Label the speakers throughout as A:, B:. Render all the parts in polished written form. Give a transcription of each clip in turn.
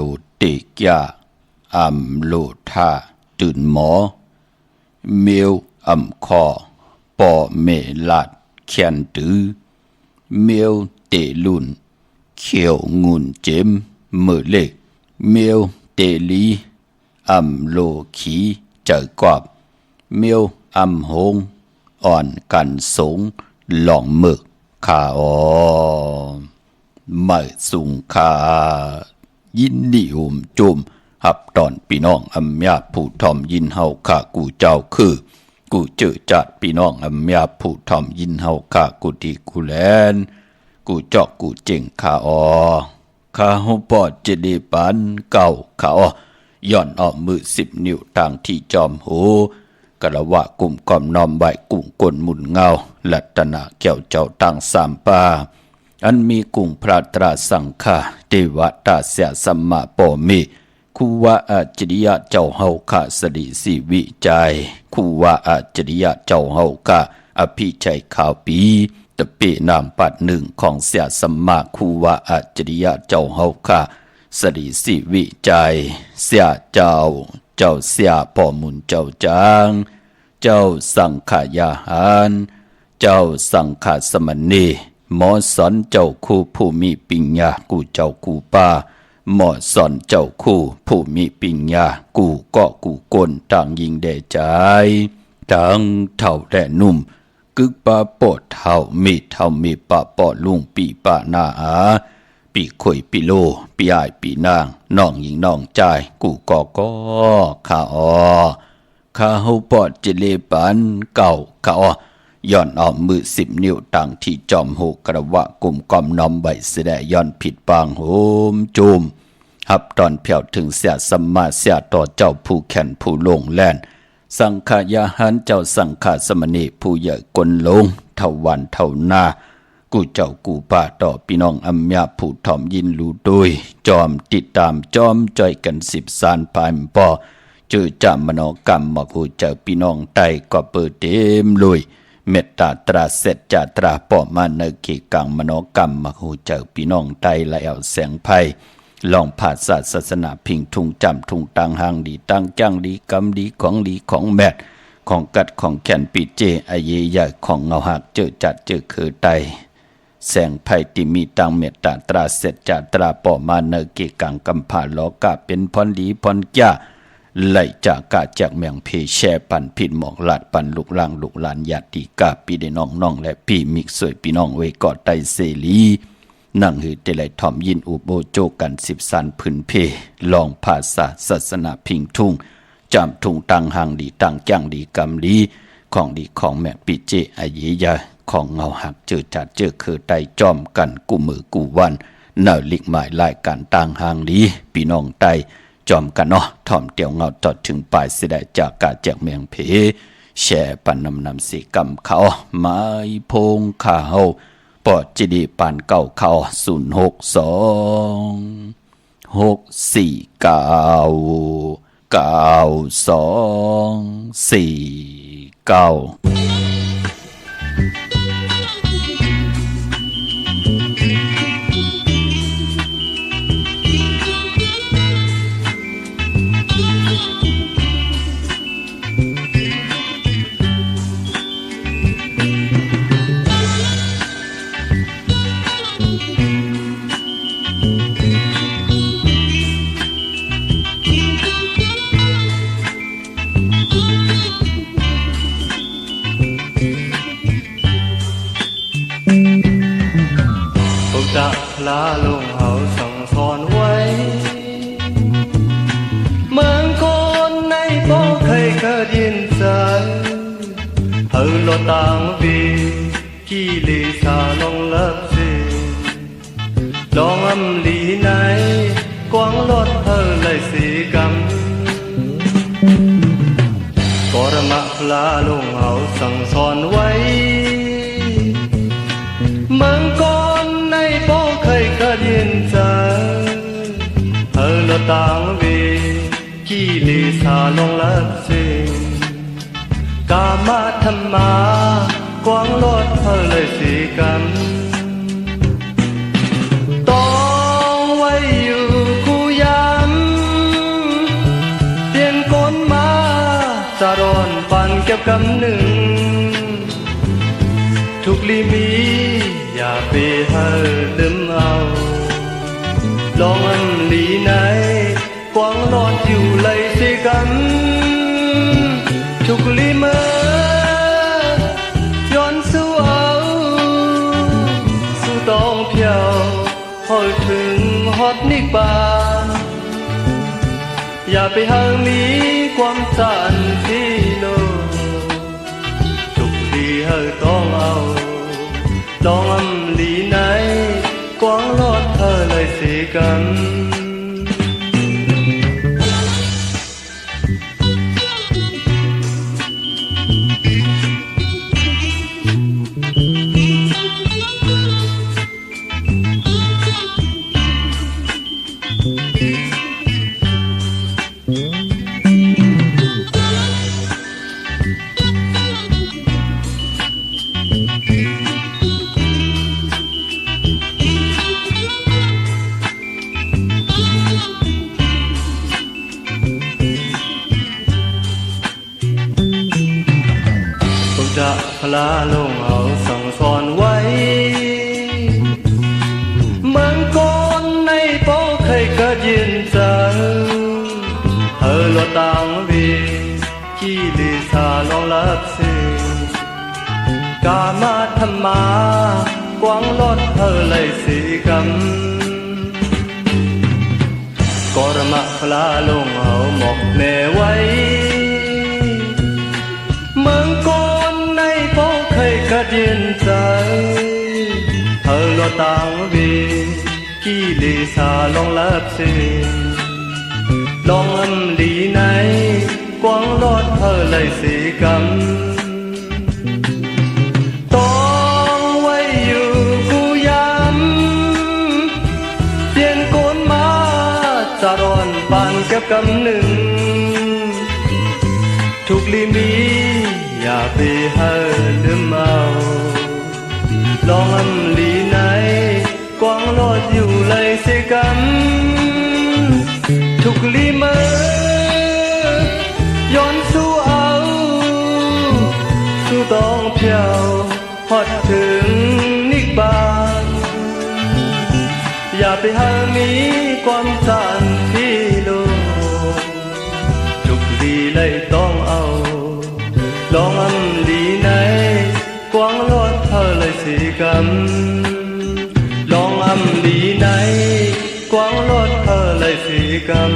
A: วเตกยาอัมโลธาตื่นหมอเมียวอัมคอปอเมลาดเขียนตือเมียวเตลุนเขียวงุนเจมเมื่อเล็กเมียวเตลีอัมโลขีเจอกอบเมียวอัมหงอ่อนกันสงหลองหมึกขาไม่สุงคายินนิยมจุมหับตอนพี่น้องอัมยาผู้ทอมยินเฮาข้ากูเจ้าคือกูเจอจัดพี่น้องอัมยาผู้ทอมยินเฮาข้ากูที่กูแลนกูเจาะกูเจ๋งข้าข้าหูปอดจะได้ปันเก่าข้าย่อนออกมือ10 นิ้วทางที่จอมหูกะละวะกลุ่มกอมนอมใบกุ้งกลมุนเงาลัตนาเกี่ยวเจ้าตั้ง3 ป่าอันมีกุ้งพระตราสังฆาเทวตาเสียสัมมาปมิคูวะอาจริยะเจ้าเฮาข้าสดิสิวิจัยคูวะอาจริยะเจ้าเฮาข้าอภิชัยข่าวปีตะเปนามปัด1ของเสียสัมมาคูวะอาจริยะเจ้าเฮาข้าสดิสิวิจัยเสียเจ้าเสียป่อมุนเจ้าจางเจ้าสังขยาหารเจ้าสังฆสมณีหมอสอนเจ้าคู่ผู้มีปัญญากูเจ้ากูป้าหมอสอนเจ้าคู่ผู้มีปัญญากูก็กูกลต่างยิงแด่ใจต่างเท่าแด่นุ่มกึกปาปอดเท่ามีปะปอลุงปีปะนาอาปีข่อยปีโลปีอายปีนางน้องหญิงน้องใจกูก็ข้าข้าเฮาปอดจะเลปันเก่าข้าย้อนออกมือ10 นิ้วต่างที่จอมหูกระวะกลุ่มกอมน้อมใบเสดย้อนผิดปางโหมจุมหับตอนเพียวถึงเสียสมมาเสียต่อเจ้าผู้แข่นผู้ลงแล่นสังขยาหันเจ้าสังฆสมณีผู้ใหญ่กลลงเท่าวันเท่านากูเจ้ากูป่าต่อพี่น้องอัมยาผู้ถ่อมยินรู้โดยจอมติดตามจอมจ่อยกัน10 สานปายปอเจอจามโนกรรมมากูเจอพี่น้องไตก็เปิดเต็มลุยเมตตาตราเสจจาตราปอมาเนกิกังมโนกรรมมาหูเจอพี่น้องไตแล้วแสงไพ่ลองผ่าศาสนาพิงทุงจำทุงตังหางดีตั้งจ้างดีกำดีของแมดของกัดของแขนปีเจอเยใหญ่ของเงาหักเจอจัดเจอคือไตแสงไพ่ติมีตังเมตตาตราเสจจาตราปอมาเนกิกังกำผ่าล้อกะเป็นพรดีพรจ้าไหลจากกาจากเมืองเพแช่ปันผิดหมอกลาดปันลูกลางลูกหลานญาติกาปีได้น้องและพี่มิกสวยพี่น้องไว้กอดไตเสลีนั่งหือเตไลถ่อมยินอุโบโจกัน10 สันพื้นเพลองภาษาศาสนาพิงทุ่งจำทุ่งตังหางดีตังจ้างดีกำลีของดีของแม่ปีเจอเยยาของเงาหักเจอจัดเจอคือไตจอมกันกูมือกูวันเน่าลิกหมายลายการตังหางลีพี่น้องไตจอมกันเนาะถ่อมเตียวเงาจอดถึงปลายเสด็จจากกาจากเมืองเพแช่ปันนำสีกำเขาไม้พงข้าเฮาปอดจิดีปานเก่าเขา06246499249
B: ลาลงเฮาสั่งสอนไว้เมืองคนในบ่เคยยินใจเฮาโลตังวีกีลีสาลงเลิกสิลองอำลีไหนกวางรถเฮาเลยสีกำกรมะลาลงเฮาสั่งสอนไว้เมืองคนในบ่เคยยินใจเฮาโลตังวีกีลีสาลงเลิกสิกามาธรรมากวางรถเฮาเลยสีกำต้องไว้อยู่คู่ยา กำหนึ่งทุกลีมีอย่าไปเฮอลืมเอาลองอันลีไหนกวางรอดอยู่เลยสิกันทุกลีเมื่อย้อนสู้เอาสู้ต้องเพียวพอถึงฮอดนิบานอย่าไปหามีความสันที่โลทุกลีเฮอต้องเอาลองอันลีไหนกวางรอดเธอเลยสิกันจะพลาลงเอาสั่งสอนไว้เมืองก่อนในป้อเคยกระยินจังเฮอลอตังเวกี่ลิสาลองลับเสกามาธรรมากวางลอดเฮอเลยสิกำกรมะพลาลงเอาหมอกแม่ไว้เมืองก่อนในป้อเคยกระเดียนใจเธอลอตังเวกี่ลิสาลองลับเสลองอันลีไหนกวางลอดเธอเลยสิกำต้องไว้อยู่กูย้ำเปลี่ยนโกนมาจะร้อนปานแก้วกำหนึ่งทุกลีมีอย่าไปเฮอลืมเอาลองอันลีไหนกวางรอดอยู่เลยสิกันทุกลีเมื่อย้อนสู้เอาสู้ต้องเพียวฮอดถึงนิบานอย่าไปหามีความสันที่โลทุกลีเลยต้องเอาลองอันลีไหนกวางรอดเธอเลยสิกันลองอันลีไหนกวางรอดเธอเลยสิกัน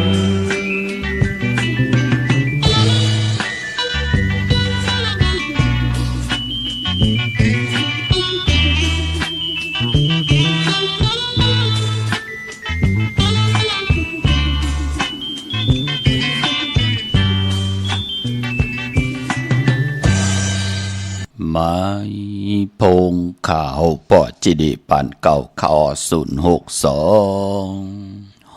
A: ไม้พงข่าวปอจิดิปันเก่าข่อ062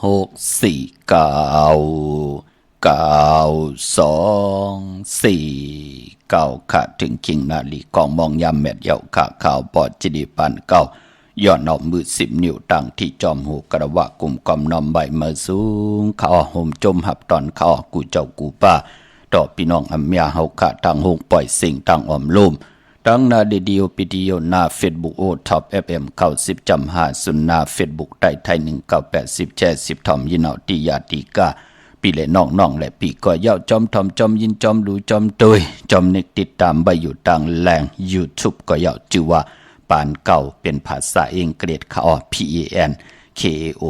A: 649 9224ค่ะถึงคิงนาลีกองมองยามแมดเยาข่าข่าวปอจิดิปันเก่าย้อนเอามือ10 นิ้วตั้งที่จอมหูกระวะกลุ่มกอมนอมใบมือสูงข่าวห่มจมหับตอนข่าวกูเจ้ากูป้าต่อพี่น้องอัมยาเฮาค่ะทางหงปล่อยสิ่งทางอ้อมลุ่มทั้งนาเดียวปีเดียวหน้าเฟซบุ๊กโอท็อป FM 90.5สุนหน้าเฟซบุ๊กไทย1980แช่10ทอมยินเอาติยาติกาปีและน้องๆและปีก็เย้าจอมทอมจอมยินจอมดูจอมตุยจอมนึกติดตามใบอยู่ต่างแหล่ง YouTube ก็เย้าชื่อว่าปานเก่าเป็นภาษาอังกฤษค่ะPANKAO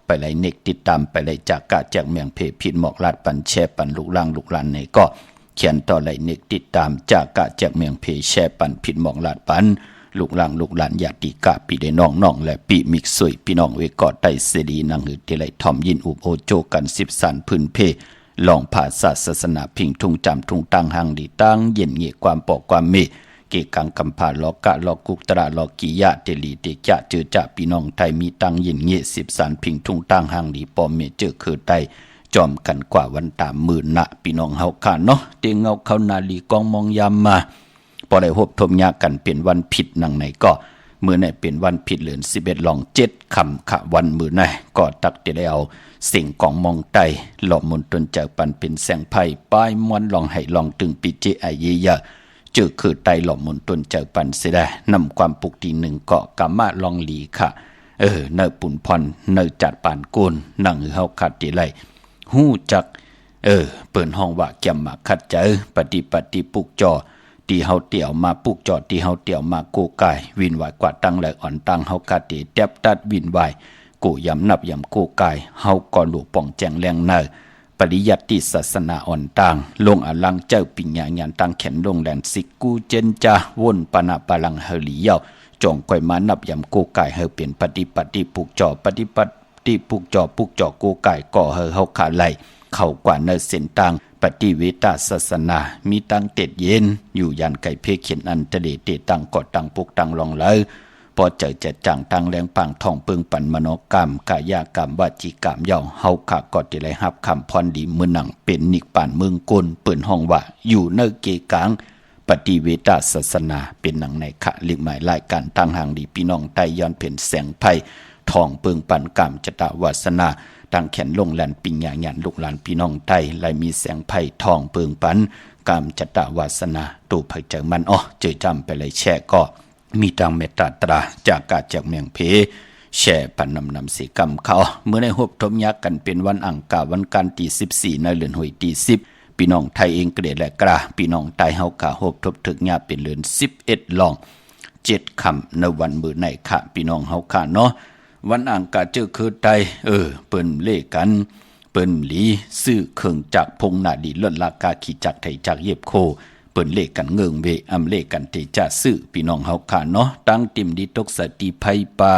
A: ไปไล่เน็กติดตามไปไล่จากกะจากเมืองเพพิดหมอกลาดปันแช่ปันลูกล่างลูกหลานในก็เขียนต่อไหลเน็กติดตามจากกะจากเมืองเพแช่ปันผิดหมองลาดปันลูกหลางลูกหลานญาติกะปีได้น้องและปีมิกสวยพี่น้องเวกอดไตเสดีนังหือที่ไหลทอมยินอุบโอโจกัน10สันพื้นเพลองภาษาศาสนาพิงทุ่งจำทุ่งตังหังดีตั้งเย็นเงียความปอกความเมเกกังกำพาลอกะลอกุกตระลอกิยะเตลีเตจะเจอจะพี่น้องไทยมีตังเย็นเงีย10สันพิงทุ่งตังหังดีปอมเมเจอคือไตจอมกันกว่าวันตามมื่นนะพี่น้องเฮาค่ะเนาะเตียงเงาเข้านาลีกองมองยามมาพอได้พบทมยากันเป็นวันผิดนังไหนก็ มื้อไหนเป็นวันผิดเหลือน11ลอง7ค่ำค่ะวันมื้อไหนก็ตักได้เอาสิ่งของมองไตหลอมมนตนจากปันเป็นแสงไผ่ป้ายมวนลองให้ลองตึงปิเจไอเยียจือคือไตหลอมมนตนจากปันเสียได้นำความปุกตีหนึ่งเกาะกามาลองหลีค่ะเนอปุ่นพรเนอจัดปานกูลนั่งเฮาขัดติไลฮู้จักเปิ้นห้องว่าแก้มมาคัดเจอปฏิปุกจอตีเฮาเตี่ยวมาปุกจอตีเฮาเตี่ยวมาโกกายวินไหวกว่าตั้งและอ่อนตั้งเฮาคาติแตบตัดวินไหวกูยำนับยำโกกายเฮาก่อลูกป่องแจงแรงเนอปริยัติศาสนาอ่อนต่างลงอลังเจ้าปิญญาญาณตั้งแขนลงแลนสิกูเจนจาวนปนาปลังเฮลีเยาจงก่อยมานับยำโกกายเฮาเป็นปฏิปุกจอปฏิปุกจอโกกายก่อเฮาขาไหลเข้ากว่าเนเส้นต่างปฏิเวตาศาสนามีตั้งเต็ดเย็นอยู่ยันไก่เพเขียนอันทะเลเตตังกอดตังปุกตังลองเลยพอเจอจะจังตังแรงปังทองปึงปันมโนกรรมกายกรรมวาจิกรรมเย่าเฮาขากอดที่ไรหับคำพรดีมือหนังเป็นนิกป่านเมืองกุลเปิ่นห้องว่าอยู่เนเกกังปฏิเวตาศาสนาเป็นหนังในขะลิกหมายรายการตั้งห่างดีพี่น้องไตย้อนเพ่นแสงไพ่ทองปึงปันกรรมจตวาสนาตั้งแขนลงแลนปิญญาญาณลูกหลานพี่น้องไทยไหลมีแสงไผ่ทองเปิงปันกามจตวาสนาตูไผ่เจอมันเจอจำไปเลยแช่ก็มีตังเมตตาตราจากกาจากเมียงเพแช่ปันนำสีกรรมเขาเมื่อในหบทมยักกันเป็นวันอังคารวันการที่14ในเดือนหวยที่10พี่น้องไทยเองเกรดและกราพี่น้องไทยเฮากะหบทบถึกญาเป็นเดือน11ลอง7ค่ำในวันมื้อไหนค่ะพี่น้องเฮากะเนาะวันอ่างกาเจอคือไตเปิ้นเล่กันเปิ้นหลีซื้อเครื่องจักรพงนาดีลดราคาขี่จักรไถจักรเย็บโคเปิ้นเล่กันเงิงเวอำเล่กันเตจะซื้อพี่น้องเฮาค่ะเนาะตั้งติมดีตกสติไผปา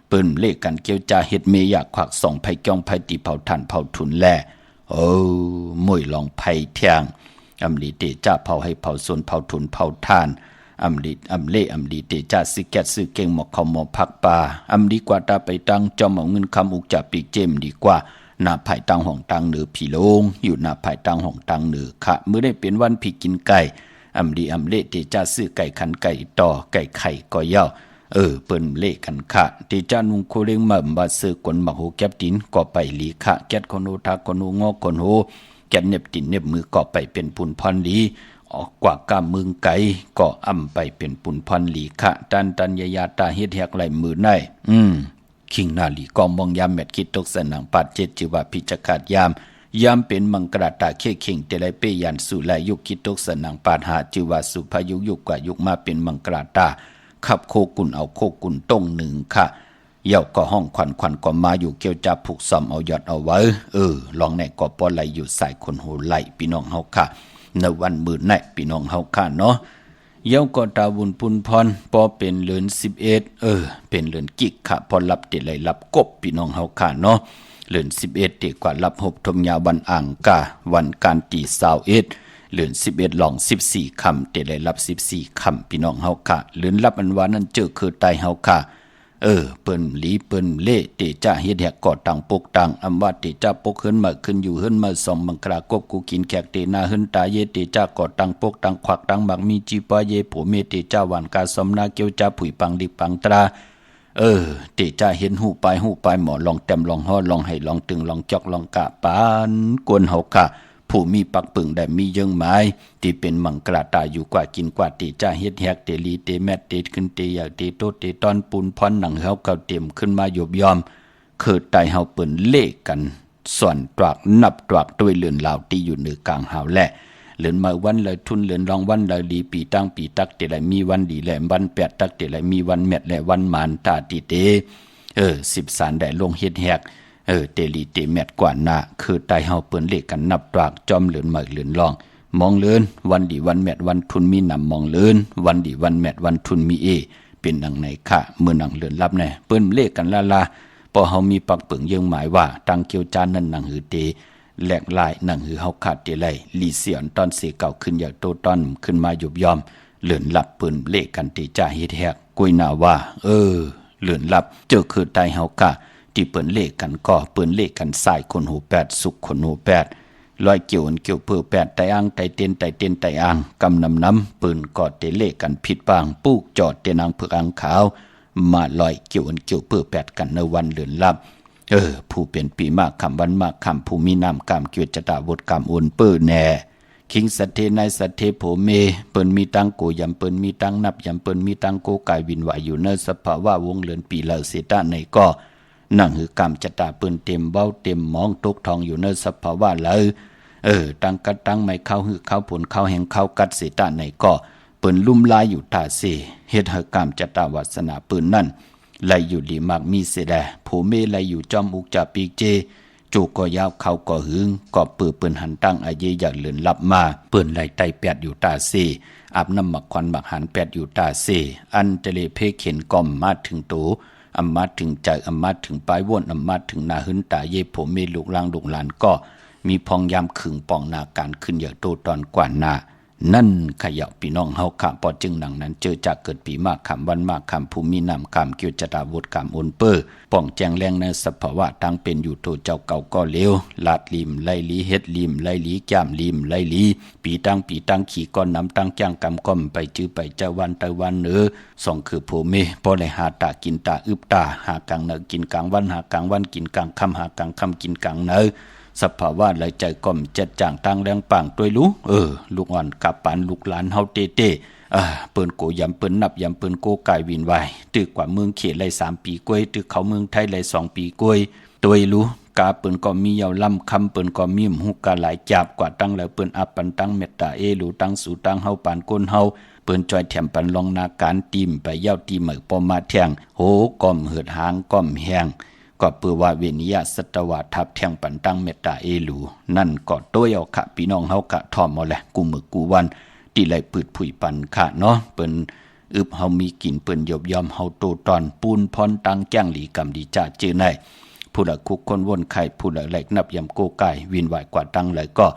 A: เปิ้นเล่กันเกี่ยวจาเฮ็ดเมอยากขวักส่องไผจ้องไผติเผาทันเผาทุนแลมวยลองไผเที่ยงอำลีเตจะเผาให้เผาสนเผาทุนเผาทานอำลีเตจาสิแกซื้อเก่งหมอกเขาหมอพักป่าดีกว่าตาไปตั้งจอมเอาเงินคำอุกจับปีกเจมดีกว่าหน้าภายตั้งห้องตั้งเหนือผีโลงอยู่หน้าภายตั้งห้องตั้งเหนือค่ะเมื่อได้เป็นวันผีกินไก่เละเตจาซื้อไก่ขันไก่ต่อไก่ไข่ก็เย้าเปิ้นเละกันค่ะเตจานุงโคเรงมาบาซื้อกวนหมักโหแก็บตินก็ไปหลีค่ะแก๊ดคนโหทาคนโหงอคนโหแก๊ดเน็บตินเน็บมือก็ไปเป็นปุนพรลีออกกว่ากามึงไก่ก็ไปเป็นปุ่นพันหลีคะตันยาตาเฮ็ดแหกไหลมือได้คิงนาลีก็มองยามแมดคิดตกสนังปัดเจ็ดจิว่าพิจกาดยามเป็นมังกรตาเข้เข่งแต่ไรเปยันสู่และยุคคิดตกสนังปาดหาจิว่าสุภายุกว่ายุคมาเป็นมังกรตาขับโคกุนเอาโคกุนต้งหนึ่งค่ะเย่าก็ห้องควันก็มาอยู่เกี่ยวจับผูกซ่อมเอายอดเอาไว้ลองแน่ก็ปอไหลอยู่ใส่คนโหไหลพี่น้องเฮาค่ะในวันมื้อไหนพี่น้องเฮาค่ะเนาะเย้าก็ตาบุญปุนพรพอเป็นเดือน11เป็นเดือนกิกค่ะพอรับเตไหลรับกบพี่น้องเฮาค่ะเนาะเดือน11ดีกว่ารับหบทมยาวันอ่างกาวันการตี21เดือน11ลอง14ค่ำเตไหลรับ14ค่ำพี่น้องเฮาค่ะเดือนรับอันว่านั้นเจอคือตายเฮาค่ะเปิ้นหลีเปิ้นเล่เตจ้าเฮ็ดแหกกอดตังปกตังอำว่าเตจ้าปกขึ้นมาขึ้นอยู่ขึ้นมาสมบังกรากบกูกินแขกเตนาขึ้นตาเยเตจ้ากอดตังปกตังควักตังบักมีจีปาเยผู้เมเตจ้าหวานกาสมนาเกียวจ้าผุยปังดิปังตราเตจ้าเห็นหูไปหมอลองแต้มลองฮอลองให้ลองตึงลองจอกลองกะปานกวนเฮาค่ะผู้มีปักปึงได้มีเยิงหมายที่เป็นมังกรตาอยู่กว่ากินกว่าเตจ้าเฮ็ดแฮกเตลีเตแมตเตขึ้นเตอยากเตโตเตตอนปูนพรหนังเฮาเก่าเต็มขึ้นมาหยบยอมคือไตเฮาเปิ้นเล่กันส่วนตรากนับตรากด้วยเลือนลาวที่อยู่เหนือกลางหาวแลเลือนมาวันเลยทุนเลือนรองวันเลยดีปีตั้งปีตักเตไหลมีวันดีแลวันแปดตักเตไหลมีวันแมตและวันมานตาติเต13ได้ลงเฮ็ดแฮกเตลีเตแมดกว่าหน้าคือไตเฮาเปิ้นเลขกันนับตรากจอมเหลือนมาเหลือนลองมองเลือนวันดีวันแมดวันทุนมีนำมองเลือนวันดีวันแมดวันทุนมีเป็นดังไหนค่ะเมื่อนังเหลือนรับแน่เปิ้นเลขกันลาพอเฮามีปักเปิงยังหมายว่าตังเกียวจานนั้นนังหือเตแหลกลายนังหือเฮาขาดเตไลลีเสียนตอนเสเก่าขึ้นอย่างโตตอนขึ้นมาหยุบยอมเหลือนรับเปิ้นเลขกันเตจ้าเฮ็ดแฮกกุยหน้าว่าเหลือนรับเจอคือไตเฮาค่ะที่เปิ้นเลขกันก็เปิ้นเลขกันสายคนหู8สุขคนหู8ลอยเกี่ยวเกี่ยวเพื่อ8ไตอ่างไตเต้นไตอ่างกำนำเปิ้นก็เตเลขกันผิดบางปูกจอดเตนางเผือกอ่างขาว มาลอยเกี่ยวอันเกี่ยวเปื้อแปดกันในวันเดือนลับผู้เป็นปีมากคำวันมากคำผู้มีนามกามเกียวจตาบทกามโอนเปื้อแน่คิงสัตเทในสัตเทโผเมเปิ้นมีตังโกยำเปิ้นมีตังนับยำเปิ้นมีตังโกกายวินไหวอยู่ในสภาวะวงเลือนปีเหล่าเสตะในก็นั่งหือกามจตาเปิ้นเต็มเบ้าเต็มมองตกทองอยู่ในสภาวะเลยตังกัดตังไม่เข้าหือเข้าผลเข้าแห่งเข้ากัดเสตะในก็เปิ้นลุ่มลายอยู่ตาเสเฮ็ดหือกามจตาวาสนาเปิ้นนั่นไลอยู่ดีมากมีเสดโผเมไลอยู่จอมอุกจาปีเจจูก็ยาวเขาก็หึงก็เปื้นหันตั้งอาเยอยากเลือนลับมาเปื้นไหลไตแปดอยู่ตาเซอาบน้ำหมักควันหมักหันแปดอยู่ตาเซอันเจเลเพเข็นกอมมาถึงตูอำมาถึงใจอำมาถึงปลายว่นอำมาถึงนาหึนตาเยผมเมลูกลางลูกหลานก็มีพองยามขึงปองนาการขึ้นอย่างโตตอนกว่านานั่นขยับพี่น้องเฮาขะปอจึงหนังนั้นเจอจากเกิดปีมากคำวันมากคำภูมินามคำเกี่ยวจตาวุฒคำโอนเปอร์ป้องแจงแรงในสภาวะตั้งเป็นอยู่โตเจ้าเก่าก็เลวลาดลิมไลลีเฮ็ดลิมไลลีแก้มลิมไลลีปีตั้งขี่ก้อนน้ำตั้งจ้างกำก้อมไปจื้อไปเจ้าวันตะวันสองคือโผเมพอเลยหาตากินตาอึบตาหากลางเนกินกลางวันหากลางวันกินกลางค่ำหากลางค่ำกินกลางเนสภาวะไหลใจก่อมเจ็ดจ่างตั้งแรงปังด้วยรู้ลูกอ่อนกับปานลูกหลานเฮาเต้เปิ้นโกยำเปิ้นนับยำเปิ้นโกกายวินไวตึกกว่าเมืองเขตไหล3 ปีกล้วยตึกเขาเมืองไทยไหล2 ปีกล้วยด้วยรู้กาเปิ้นก็มียาวลำคำเปิ้นก็มีหูกาหลายจับกว่าตั้งแล้วเปิ้นอับปันตั้งเมตตาหลูตั้งสู่ตั้งเฮาปานก้นเฮาเปิ้นจอยแถมปันลองนาการตีมไปเย้าตีเหมือปอมาแทงโหก้อมเหือดหางก้อมแหงก็เปือว่าเวนิยาสัตวาทับแทงปันตั้งเมตตาหลูนั่นก็ตัวเอาค่ะพี่น้องเฮากะทอมเอาแหละกูมือกูวันที่ไหลปืดผุยปันค่ะเนาะเปิ้นอึบเฮามีกินเปิ้นยบยอมเฮาโตตอนปูนพรตังแจ้งหลีกำดีจ่าจื้อในผู้ละคุกคนวนไข่ผู้ละไหลนับยำโกไก่วินไหวกว่าตั้งเลยก็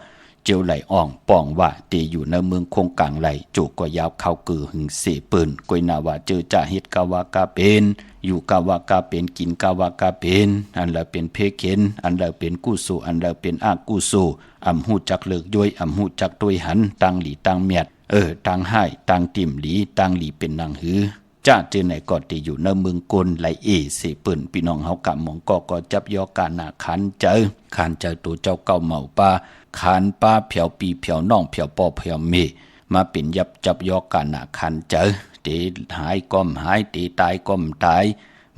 A: เจียวไหลอ่องป่องว่าตีอยู่ในเมืองคงกลางไหลจูก็ยาวเข้ากือหึงเสปืนกวยนาว่าเจอจ่าเฮ็ดกาวากาเป็นอยู่กาวากาเป็นกินกาวากาเป็นอันละเป็นเพเข็นอันละเป็นกู้สู้อันละเป็นอากู้สู้อำหูจักเลิกย้วยอำหูจักตวยหันตังหลีตังเมียดตังให้ตังติ่มหลีตังหลีเป็นนางหือจ้าเจอไหนก็ตีอยู่ในเมืองกลไหลเสปืนพี่น้องเฮากะมองก็จับยอกานาขันเจอตัวเจ้าเก่าเมาป้าขานป้าเผียวปีเผียวน้องเผียวปอเผียวเมมาเป็นยับจับยอกานาขันเจอตีหายก้อมหายตีตายก้อมตาย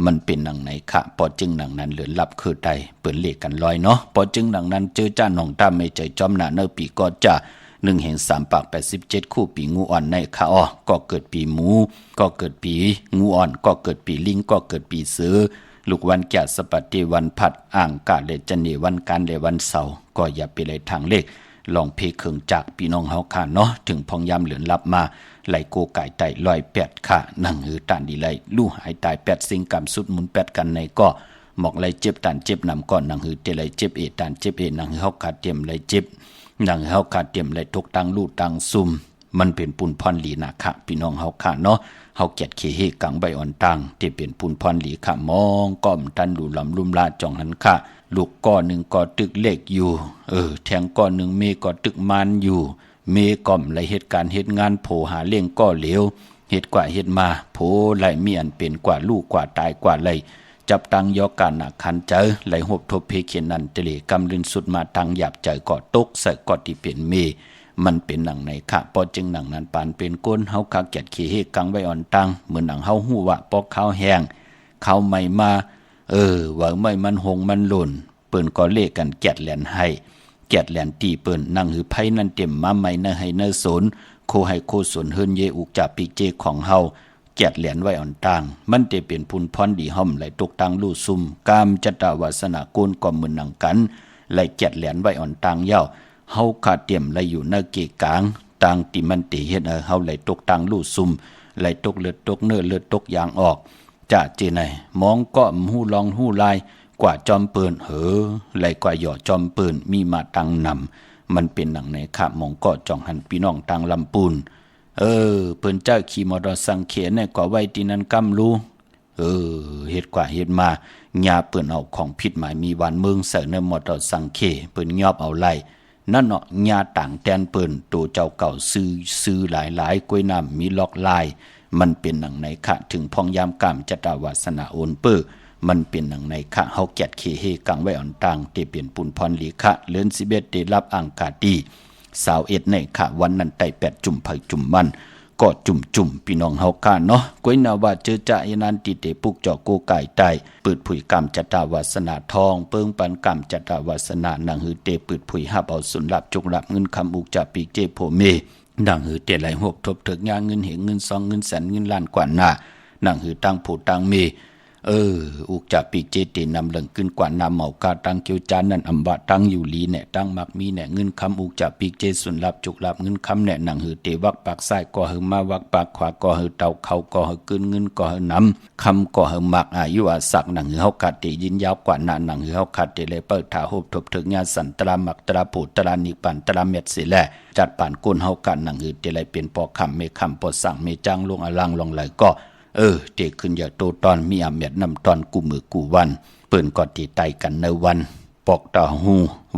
A: มันเป็นหนังไหนคะปอจึงหนังนั้นเหลือลับคือใดเปิ่นเลขกันลอยเนาะปอจึงหนังนั้นเจอจ้าน้องตาไม่ใจจอมหน้าเนอปีก็จะ1 ปาก 87คู่ปีงูอ่อนในค่ะก็เกิดปีหมูก็เกิดปีงูอ่อนก็เกิดปีลิงก็เกิดปีเสือลูกวันแก่สปัติวันผัดอ่างกาเลจันนีวันการเลวันเสาร์ก็อย่าไปเลยทางเลขลองเพเคืองจากพี่น้องเฮาค่ะเนาะถึงพองยามเหลือนลับมาไหลโกไก่ไต่108ค่ะนั่งหือตานดีไหลลู่หายตาย8สิงกรรมสุดหมุน8กันในก็หมอกไหลเจ็บตานเจ็บนำก่อนนั่งหือเตไหลเจ็บตานเจ็บนั่งหือเฮาขาดเตรียมไหลเจ็บนั่งเฮาขาดเตรียมไหลตกตังลู่ตังซุ่มมันเป็นปุนพรหลีนะค่ะพี่น้องเฮาค่ะเนาะเฮาเกียดขี้เฮกังใบอ่อนตังที่เป็นปุนพรหลีค่ะมองก้อมตันดูลำลุ่มลาจ่องหันค่ะลูกก้อหนึ่งก็ตึกเลขอยู่แทงก้อหนึ่งเมก็ตึกมันอยู่เมก่อมไหลเหตุการณ์เหตุงานโผหาเลี้ยงก็เหลวเหตุกว่าเหตุมาโผไหลมีอันเป็นกว่าลูกกว่าตายกว่าไหลจับตังยอการหนักขันเจอไหลหบทบเพเขียนนันเตเลกำลินสุดมาตังหยาบใจก็ตกใส่ก็ที่เป็นเมมันเป็นหนังในค่ะพอจึงหนังนั้นปานเป็นก้นเฮาคาเกียดขี้เฮกังไว้อ่อนตังเหมือนหนังเฮาหู้ว่าปอกข้าวแห้งข้าวใหม่มาว่าไม่มันหงมันหล่นเปิ้นก็เลขกันแกดแหลนให้แกดแหลนตีเปิ้นนั่งหือไผนั่นเต็มมาใหม่เนให้เนสนโคให้โคสนเฮินเยอุกจาปีเจของเฮาแกดแหลนไว้อ่อนตังมันจะเป็นพุนพรดีห่อมไหลตกตังลู่ซุ่มกามจตาวาสนาโกนก็เหมือนหนังกันไหลแกดแหลนไว้อ่อนตังเย้าเฮาขาดเตรียมไหลอยู่ในเกกลางตังติมันติเฮ็ดเฮาไหลตกตังลู่ซุ่มไหลตกเลือดตกเนื้อเลือดตกยางออกจะเจไหนมองก็หู้ลองหู้ลายกว่าจอมปืนไหลกว่าหย่อจอมปืนมีมาตังนำมันเป็นหนังในค่ะมองก็จ่องหันพี่น้องตังลำปูนเปิ้นเจ้าขี่มอเตอร์สังเขนเนี่ยก็ไว้ที่นั้นกำรู้เฮ็ดกว่าเฮ็ดมาญาเปิ้นเอาของผิดหมายมีวันเมืองใส่ในมอเตอร์สังเขเปิ้นยอบเอาไล่นั่นเนาะญาต่างแตนเปิ้นตัวเจ้าเก่าซื้อหลายๆกล้วยน้ำมีล็อกลาย มันเป็นหนังในค่ะถึงพองยามกามจตาวาสนาโอนเปื้อมันเป็นหนังในค่ะเฮาแกดเคเฮกังไว้อ่อนต่างเตเปลี่ยนปุนพรลีค่ะเลือน11ได้รับอังกาดี21ในค่ะวันนั้นไต่8จุ่มไผจุ่มมันก็จุ่มพี่น้องเฮาค่ะเนาะก้อยนาว่าเจอจะยนันติเตปุกเจาะโกไก่ไตเปิดผุยกรรมจตาวาสนาทองเปิงปันกรรมจตาวาสนาหนังหือเตเปิดผุยหับเอาสุนลับจุกลับเงินคำอุกจะปีเจโพเมดังหือเตไหลหกทบถึกยาเงินเหงเงินซองเงินแสนเงินล้านกว่าหน้านังหือตั้งผู้ตั้งเมอุกจะปีเจเตนำเหลิงขึ้นกว่านาเมากาตั้งเกียวจานนั่นอำบะตั้งอยู่ลีเนี่ยตั้งมักมีเนี่ยเงินคำอุกจะปีเจสุนลับจุกลับเงินคำเนี่ยนังหือเตวักปากซ้ายก็หือมาวักปากขวาก็หือเต่าเขาก็หือขึ้นเงินก็หือนำคำก็หือมักอายุอาศักนังหือเฮาขาดเตยินยาวกว่านานังหือเฮาขาดเตเลยเปิดถาโหบทบถึงญาสันตรามักตราปูตรานิปันตราเม็ดสิแลจัดป่านกุนเฮากันนังหือเตเลยเป็นปอคำเมคำปอสั่งเมจังลงอลังลงไหลก็เตขึ้นอย่าโตตอนมีอำเม็ดนำตอนกูมือกูวันเปิ้นก็ตีไตกันในวันปอกตาหู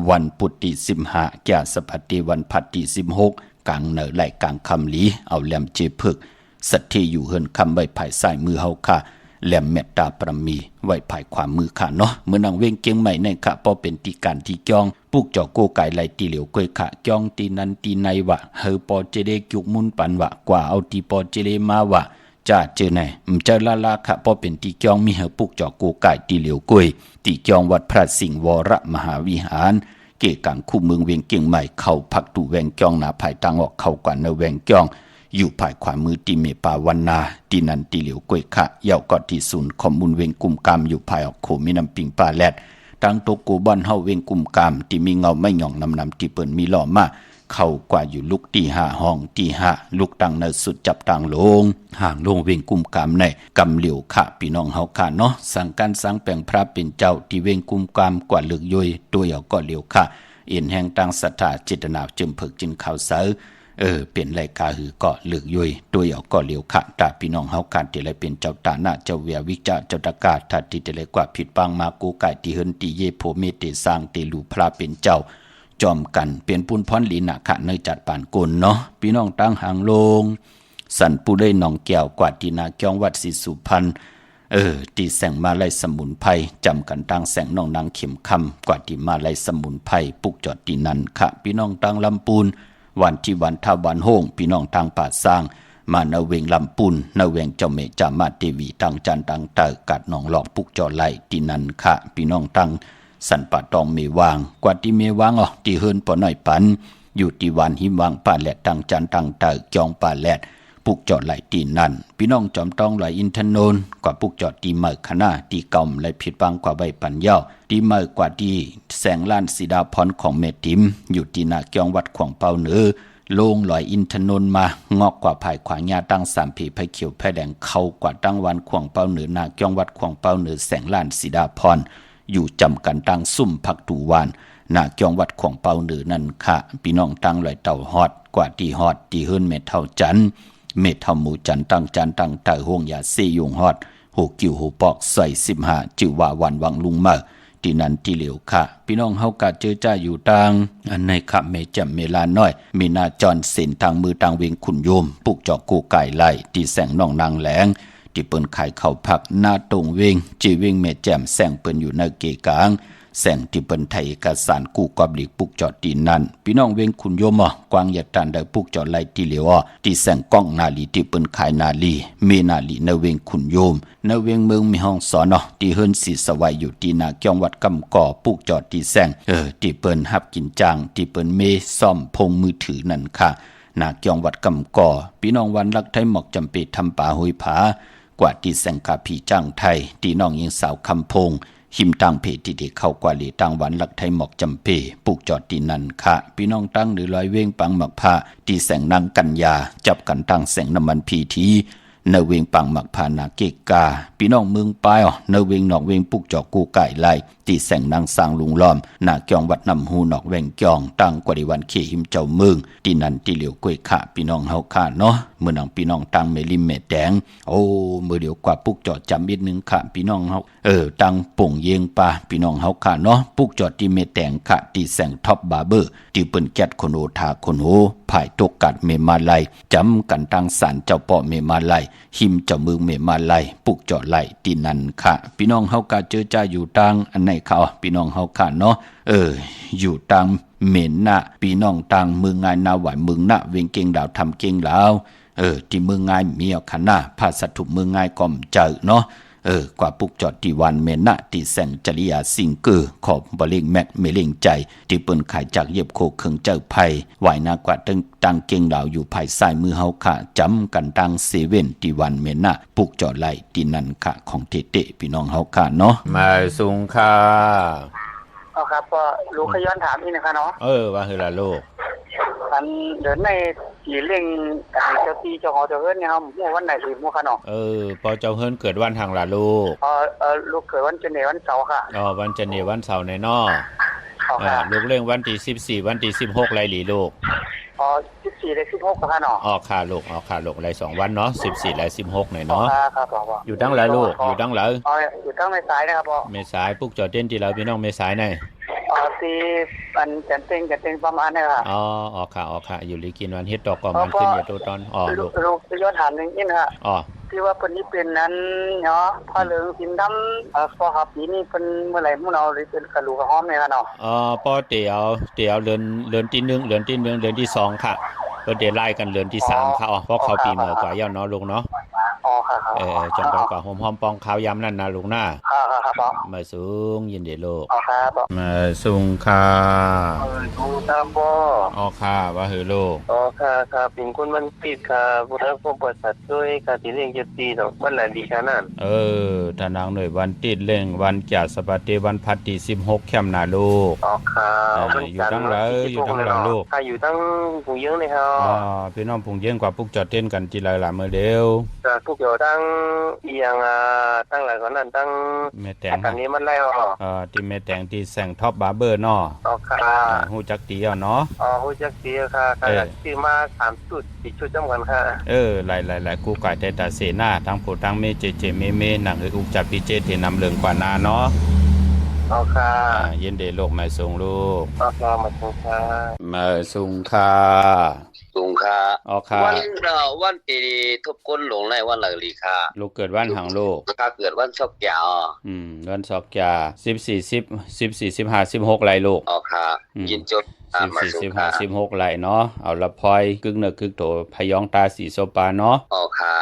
A: วันปุตติ15แก่สภัตติวันพัตติ16กลางเหนือไหลกลางคำหลีเอาแหลมเจพึกสัตที่อยู่เฮินคำไว้ภายซ้ายมือเฮาค่ะแหลมเมตตาประมีไว้ภายขวามือค่ะเนาะเมื่อนางเว้งเกียงใหม่ในค่ะพอเป็นตีการที่จ้องปุกเจาะโกไก่ไหลตีเหลียวก้อยค่ะจ้องตีนันตีในวะเฮอปอเจเดจุกมุนปันวะกว่าเอาตีปอเจเลมาวะจ้าเจอไหนเจอลาค่ะพอเป็นตีจองมีเฮปุกจอกโกไก่ตีเหลียวกุยตีจองวัดพระสิงห์วรมหาวิหารเกกังคู่เมืองเวียงเกียงใหม่เข้าพักตูแวงจองหนาภายตังออกเข้ากว่าเนแวงจองอยู่ภายขวามือตีเมปาวันนาตีนันตีเหลียวกุยค่ะเยาวกอดที่ศูนย์ข้อมูลเวียงกุมกามอยู่ภายออกโขมีน้ำปิงปลาแลดตังโตกูบอนเฮาเวียงกุมกามที่มีเงาไม่หย่องนำที่เปิ้นมีหล่อมาเข้ากว่าอยู่ลุกตี5ห้องตี5ลุกตังในสุดจับตังลงห่างลงเวงกุมกามในกำเหลียวค่ะพี่น้องเฮาค่ะเนาะสั่งการสั่งแปลงพระเป็นเจ้าที่เวงกุมกามกว่าเลือกย่อยตัวเอาก็เหลียวค่ะเอ็นแห่งตังศรัทธาเจตนาจึงเพิกจินข่าวเสาเป็นไรกาหือก็เลือกย่อยตัวเอาก็เหลียวค่ะตาพี่น้องเฮาค่ะที่ไรเป็นเจ้าตาหน้าเจ้าเวียวิจาเจ้าตะกาทัดที่แต่ไรกว่าผิดปังมากูไก่ที่เฮินตีเยโพเมเตสร้างเตลูพระเป็นเจ้าจอมกันเป็นปุนพรลีนาคะในจัดปานกุลเนาะพี่น้องตั้งหางลงสันปูได้หนองแก้วกวาดตีนาเกียงวัดศรีสุพรรณตีแสงมาไลสมุนไพรจำกันตั้งแสงน้องนางเข็มคำกว่าตีมาไลสมุนไพรปุกจอดตีนันค่ะพี่น้องตั้งลำปูนวันที่วันท่าวันโฮงพี่น้องตั้งป่าสร้างมาเนเวงลำปูนเนเวงเจ้าเมจามาเทวีตั้งจันตั้งเตอกัดหนองหลอกปุกจอดไลตีนันค่ะพี่น้องตั้งสันป่าตองเมวางกว่าที่เมวางที่เฮินปอหน่อยปันอยู่ที่วันหิมวางป่าแหลดตั้งจันตั้งเตอจองป่าแหลดปุกจอดไหลตีนั่นพี่น้องจอมต้องไหลอินทนนท์กว่าปุกจอดตีเมื่อขณะตีเก่าไหลผิดบังกว่าใบปัญญาตีเมื่อกว่าที่แสงล้านสีดาพรของเมติมอยู่ที่นาเกียงวัดขวางเปาเหนือลงลอยอินทนนท์มางอกกว่าภายขวางยาตั้งสามผีไผ่เขียวไผ่แดงเข้ากว่าตั้งวันขวางเปาเหนือนาเกียงวัดขวางเปาเหนือแสงล้านสีดาพรอยู่จำกันตั้งซุ่มผักตูวานนาเกียงวัดขวางเปาเหนือนั่นค่ะพี่น้องตั้งลอยเต่าฮอดกว่าที่ฮอดที่เฮิรนเมเท่าจันเม็ดเท่าหมูจันตั้งจันตั้งเตอห่วงยาซียุงฮอดหูกิ่วหูปอกใส่15จิวว่าวันวังลุงมาที่นั้นที่เหลียวค่ะพี่น้องเฮากะเจอจ้าอยู่ตังอันในค่ะเมจำเมลาน้อยมีนาจรเส้นทางมือทางเวียงขุนโยมปุกจอกกูไก่ไล่ที่แสงน้องนางแหลงที่เปิ้นขายข้าวผักหน้าตรงเวงจีเวงเมแจ่มแสงเปิ้นอยู่ในเกกลางแสงที่เปิ้นไทยเอกสารกู้กอบหลีกปุกจอดตีนั่นพี่น้องเวงขุนโยมกวางยาตันได้ปุกจอดไล่ที่เหลียวที่แสงก้องนาลีที่เปิ้นขายนาลีเมนาลีในเวงขุนโยมในเวงเมืองมีห้องสอนที่เฮิรนศรีสวัยอยู่ที่นาเกียงวัดกำก่อปุกจอดที่แสงที่เปิ้นฮับกินจางที่เปิ้นเมซ่อมพงมือถือนั่นค่ะนาเกียงวัดกำก่อพี่น้องวันรักไทยหมอกจำปีทำป่าห้วยผากว่าที่แสงกาผีจ้างไทยที่น้องยิงสาวคำพงหิมตังเพที่ได้เข้ากว่าหลีตังวันหลักไทยหมอกจำเพปลูกจอดตีนันค่ะพี่น้องตั้งหรือลอยเว้งปังหมักผ้าที่แสงนางกัญญาจับกันตั้งแสงน้ำมันพีทีเนเวงปังหมักผ้านาเกกาพี่น้องเมืองปายเนเวงนอกเวงปลูกจอกูไก่ไล่ที่แสงนางสร้างลุงล้อมนาเกียงวัดนำหูนอกแวงจองตั้งกว่าดิวันเขหิมเจ้าเมืองที่นันที่เหลียวกล้วยค่ะพี่น้องเฮาค่ะเนาะเมื่อนางพี่น้องตั้งเมลิมเมแดงโอ้เมื่อเดียวกว่าปลูกจอดจำนิดนึงค่ะพี่น้องเฮาตั้งป่งเยงปาพี่น้องเฮาค่ะเนาะปลูกจอดที่เมแดงค่ะที่แสงท็อปบาร์เบอร์ที่เปิ้นแก๊ดคนโอทาคนโหพา ายตกกัดเมมาไลจำกันตั้งศาลเจ้าป่อเมมาไลหิมเจ้าเมืองเมมาไลปุกเจาะไลตีนันค่ะพี่น้องเฮากะเจอจ้าอยู่ตังอันไหนเขาพี่น้องเฮาค่ะเนาะอยู่ตังเมนนะพี่น้องตังเมืองงายนาหวายเมืองนะเวงเก่งดาวทำเก่งแล้วที่เมืองงายมีเอาคันนะภาษาถูกเมืองงายก่อมเจอเนาะกว่าปุกจอดที่วันเมนะที่แสงจริยาสิงเกอร์ขอบบริงแมกเมเลงใจที่เปิ้นขายจากเย็บโคเคิงเจ้าไผ่ไหวหน้ากว่าตั้งเก่งเหล่าอยู่ภายซ้ายมือเฮาค่ะจำกันตั้งเซเว่นที่วันเมนะปุกจอดไหลที่นั่นค่ะของเตะพี่น้องเฮาค่ะเนาะมาสุงค่ะ
C: ครับก็ลูกขย้อนถามนี่นะคะเนาะ
A: ว่าคือละลูก
C: อันเดินในสีเล่งเจ้าตีเจ้าหอเจ้าเฮิรนเนี่ยครับเมื่อวันไหนสิมั่วค่ะเนาะ
A: พอเจ้าเฮิรนเกิดวันทางละลูก
C: ลูกเกิดวันจันทร์วันเสาร์ค่ะ
A: วันจันทร์วันเสาร์ในนอลูกเล่งวันที่14วันที่16ไรหลีลูก
C: 14และ16ค่ะเนาะ
A: ค่ะลูกค่ะลูกไร2วันเนาะ14และ16หน่อยเนาะ
C: ครับ
A: อยู่ตั้งหลายลูกอยู่ตั้งหลาย
C: อยู่ตั้งในสายนะครับพ่อ
A: เมษายปุกจอดเต้นที่เราพี่น้องเมษายไหน
C: ตีอันจันเต็งประมาณนี้ค่ะ
A: ค่ะอยู่ลีกินวันเฮ็ดดอกก่อนมันขึ้นอย่าตัวตอน
C: ลูกย้อนถามนึงนี่นะที่ว่าเพิ่นนี่เป็นนั้นเนาะผ้าเหลืองสินดำพอครับปีนี้เพิ่นเมื่อไหร่มื้อเราหรือเป็นกระลูกกระหอมเนี่ยค่ะเนาะ
A: ปอเตียวเดือนที่1เดือนที่2ค่ะเพิ่นได้ไล่กันเดือนที่3ค่ะเพราะเขาปีเมื่อกว่าย่อเนาะลุงเนาะ
C: ครับ
A: จังไปกว่าหอมปองข้าวยำนั่นนะลุงน่ะ
C: ครับ
A: มาสูงยินดีลูก
C: ครับ
A: มาสูงค่ะ
C: สูงตามบ่
A: ค่ะว่าหือลูก
C: ค่ะเป็นคนมันติดค่ะบ่ได้พบประสาทด้วยค่ะที่เร่งจะตีดอกวันไหนดีค่ะนั่น
A: ถ้านางหน่วยวันติดเร่งวันจ่าสปาเตวันพัดที่16แคมป์นาลูก
C: ค่ะ
A: อยู่ทั้งหลายลูก
C: อยู่ทั้งผู้เยอะเลยครับ
A: พี่น้องผู้เยอะกว่าปุกจอดเต้นกันทีหลายๆมื้อเดียว
C: พวกเกี่ยวตั้งเอียงตั้งหลายคนนั้นตั้ง
A: แม่แตง
C: อันนี้มันไล่
A: ที่แม่แตงที่แสงท็อปบาร์เบอร์เนาะ
C: ค่ะ
A: ฮู้จักตีเนาะ
C: ฮู้จักตีค่ะซื้อมา3ชุด4ชุดจำกันค่ะ
A: หลายกูก่ายแต่เสนาทั้งผู้ทั้งเมเจเมหนังอุกจับพี่เจเทนำเรื่องกว่านาเนาะ
C: ค่ะ
A: เย็นเดโลกมาส่งลูก
C: มาส่งค่ะ
A: มาส่งค่ะ
D: สูงค่ะ
A: ค่ะ
D: วันตีทบก้นหลงในวันหลักลีค่ะ
A: ลูกเกิดวันหังลูก
D: ค่ะเกิดวันซอกยา
A: วันซอกยา14 15 16ไรลูก
D: ค่ะยินจด
A: 15 16ไรเนาะเอาละพลอยกึ่งเนกึ่งโตพยองตาสีโซปาเนาะ
D: ค่ะ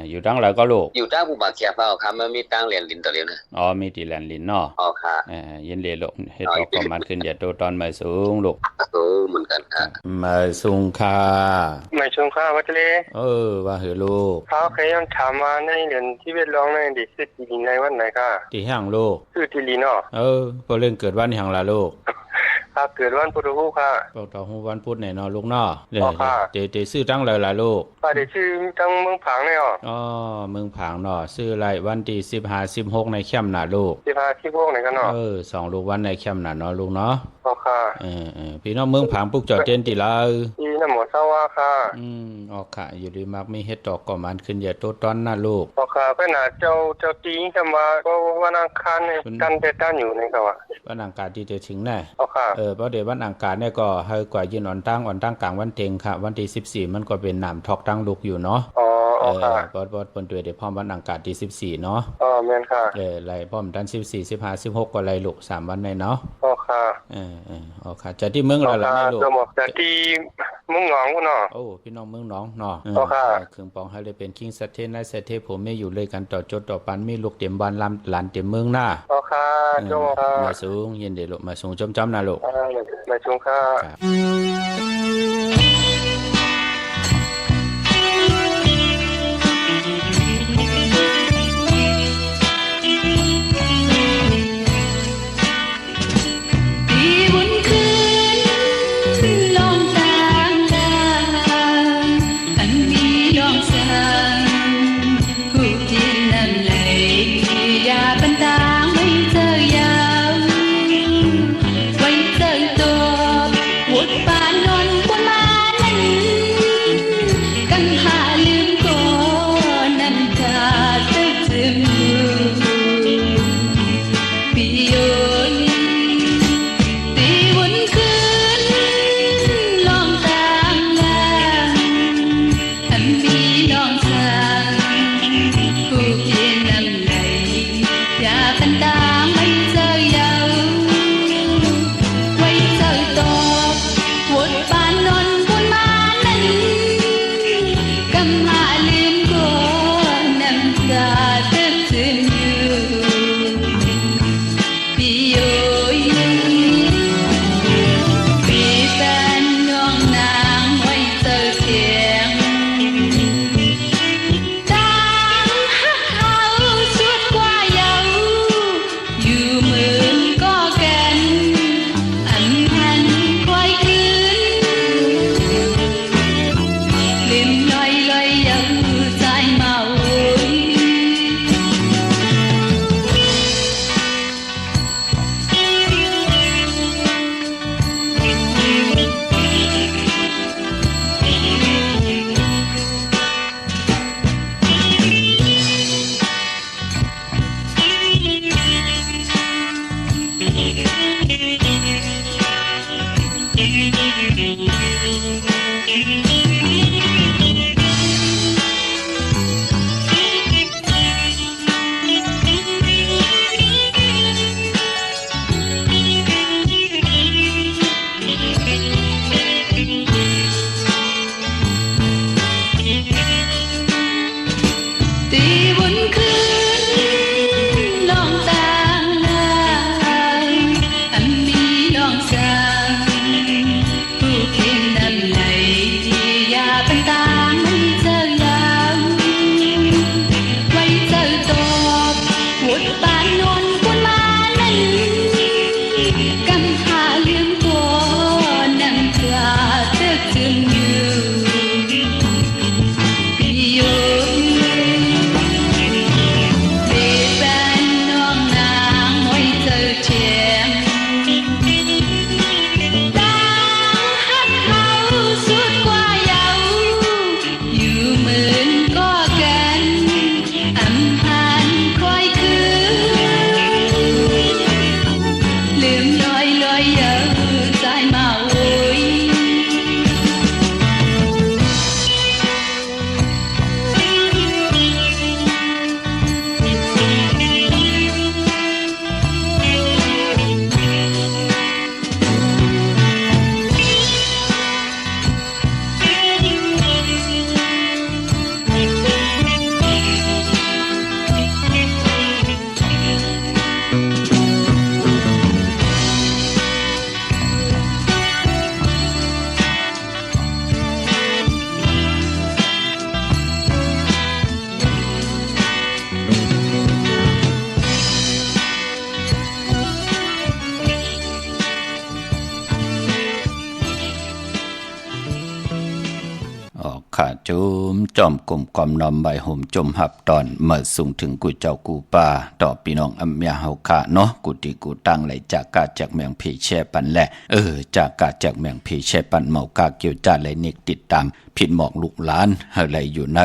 A: อยู่ตั้งแล้วก็ลูก
D: อยู่ตั้งผู้บาดเจ็บค่ะมันมีตั้งเรียนลินต่อเรียนนะ
A: มีที่แลนลินเนาะ
D: ค่ะ
A: เย็นเลลูกเฮ็ดออกประมาณขึ้นอย่าโตตอนมาสูงลูก
D: เหมือนกันค่ะ
A: มาสูงค่ะ
C: ไม่ชงค่ะวัดเล
A: ว่าเหรอลูก
C: เขาเคยถามมาในเดือนที่เวทร้องในดิสิทีในวันไหนค่ะ
A: ที่ห้างลูก
C: คือที่ลีเนาะ
A: พอเรื่องเกิดวันห้างละลูก
C: เกิดวันพุธค่ะ
A: วันพุธไหนเนาะลูกเนาะเดี๋ยวซื้อตั้งเลยล่ะลูก
C: เดี๋ยวชื่อตั้งเมืองผางเนี่ย
A: เมืองผางเนาะซื้อไรวันที่15 16ในแคมป์น่ะลูก
C: 15 16ในกันเนาะ
A: 2ลูกวันในแคมป์น่ะเนาะลูกเนาะ
C: ค่ะ
A: พี่น้องเมืองผางปุกจอดเต้นติลา
C: อีน้ำหมอซาวาค่ะ
A: ค่ะอยู่ดีมักมีเฮ็ดดอกก่อมันขึ้นอย่าโตตอนน่ะลูก
C: ค่ะเพิ่นน่ะเจ้าตีจะมาก็วันอังคารนี่กันแต่ตั้งอยู่นี่ก็ว่า
A: วันอังคารที่จะถึงแน่
C: ค่ะ
A: เพราะเดี๋ยววันอังคารเนี่ยก็ให้กว่ายืนอ่อนตั้งกลางวันเต็งค่ะวันที่14มันก็เป็นน้ำทอกตั้งลูกอยู่เนาะ
C: ค่ะ
A: ปอดปนตัวเดี๋ยวพร้อมวันอังคารที่14เนาะ
C: แม่นค่ะ
A: ไล่พร้อมดัน14 15 16ก็ไล่ลูก3วันในเนาะ
C: ค่ะ
A: ค่ะจะที่เมืองละให้ลูก
C: จะที่เมืองหนองเนาะ
A: พี่น้องเมืองหนองเนาะ
C: ค่ะ
A: เครื่องปองให้เลยเป็นคิงสะเทนและสะเทผมไม่อยู่เลยกันต่อจดต่อปันมีลูกเต็มบ้านหลานเต็มเมืองหน้า
C: ค่ะจง
A: มาสูงเย็นเดี๋ยวลูกมาสูงจำๆนะลูก
C: มาสูงค่ะ
A: ข้าจุมจอมกลุ่มกอมนอมใบห่มจมหับตอนเมื่อสูงถึงกูเจ้ากูป่าต่อพี่น้องอำยาเฮาค่ะเนาะกูติกูตั้งไหลจากกาจากเมืองเพแช่ปันแหละจากกาจากเมืองเพแช่ปันเมากาเกี่ยวจ้าไหลนิกติดตามผิดหมอกลูกหลานอะไรอยู่เน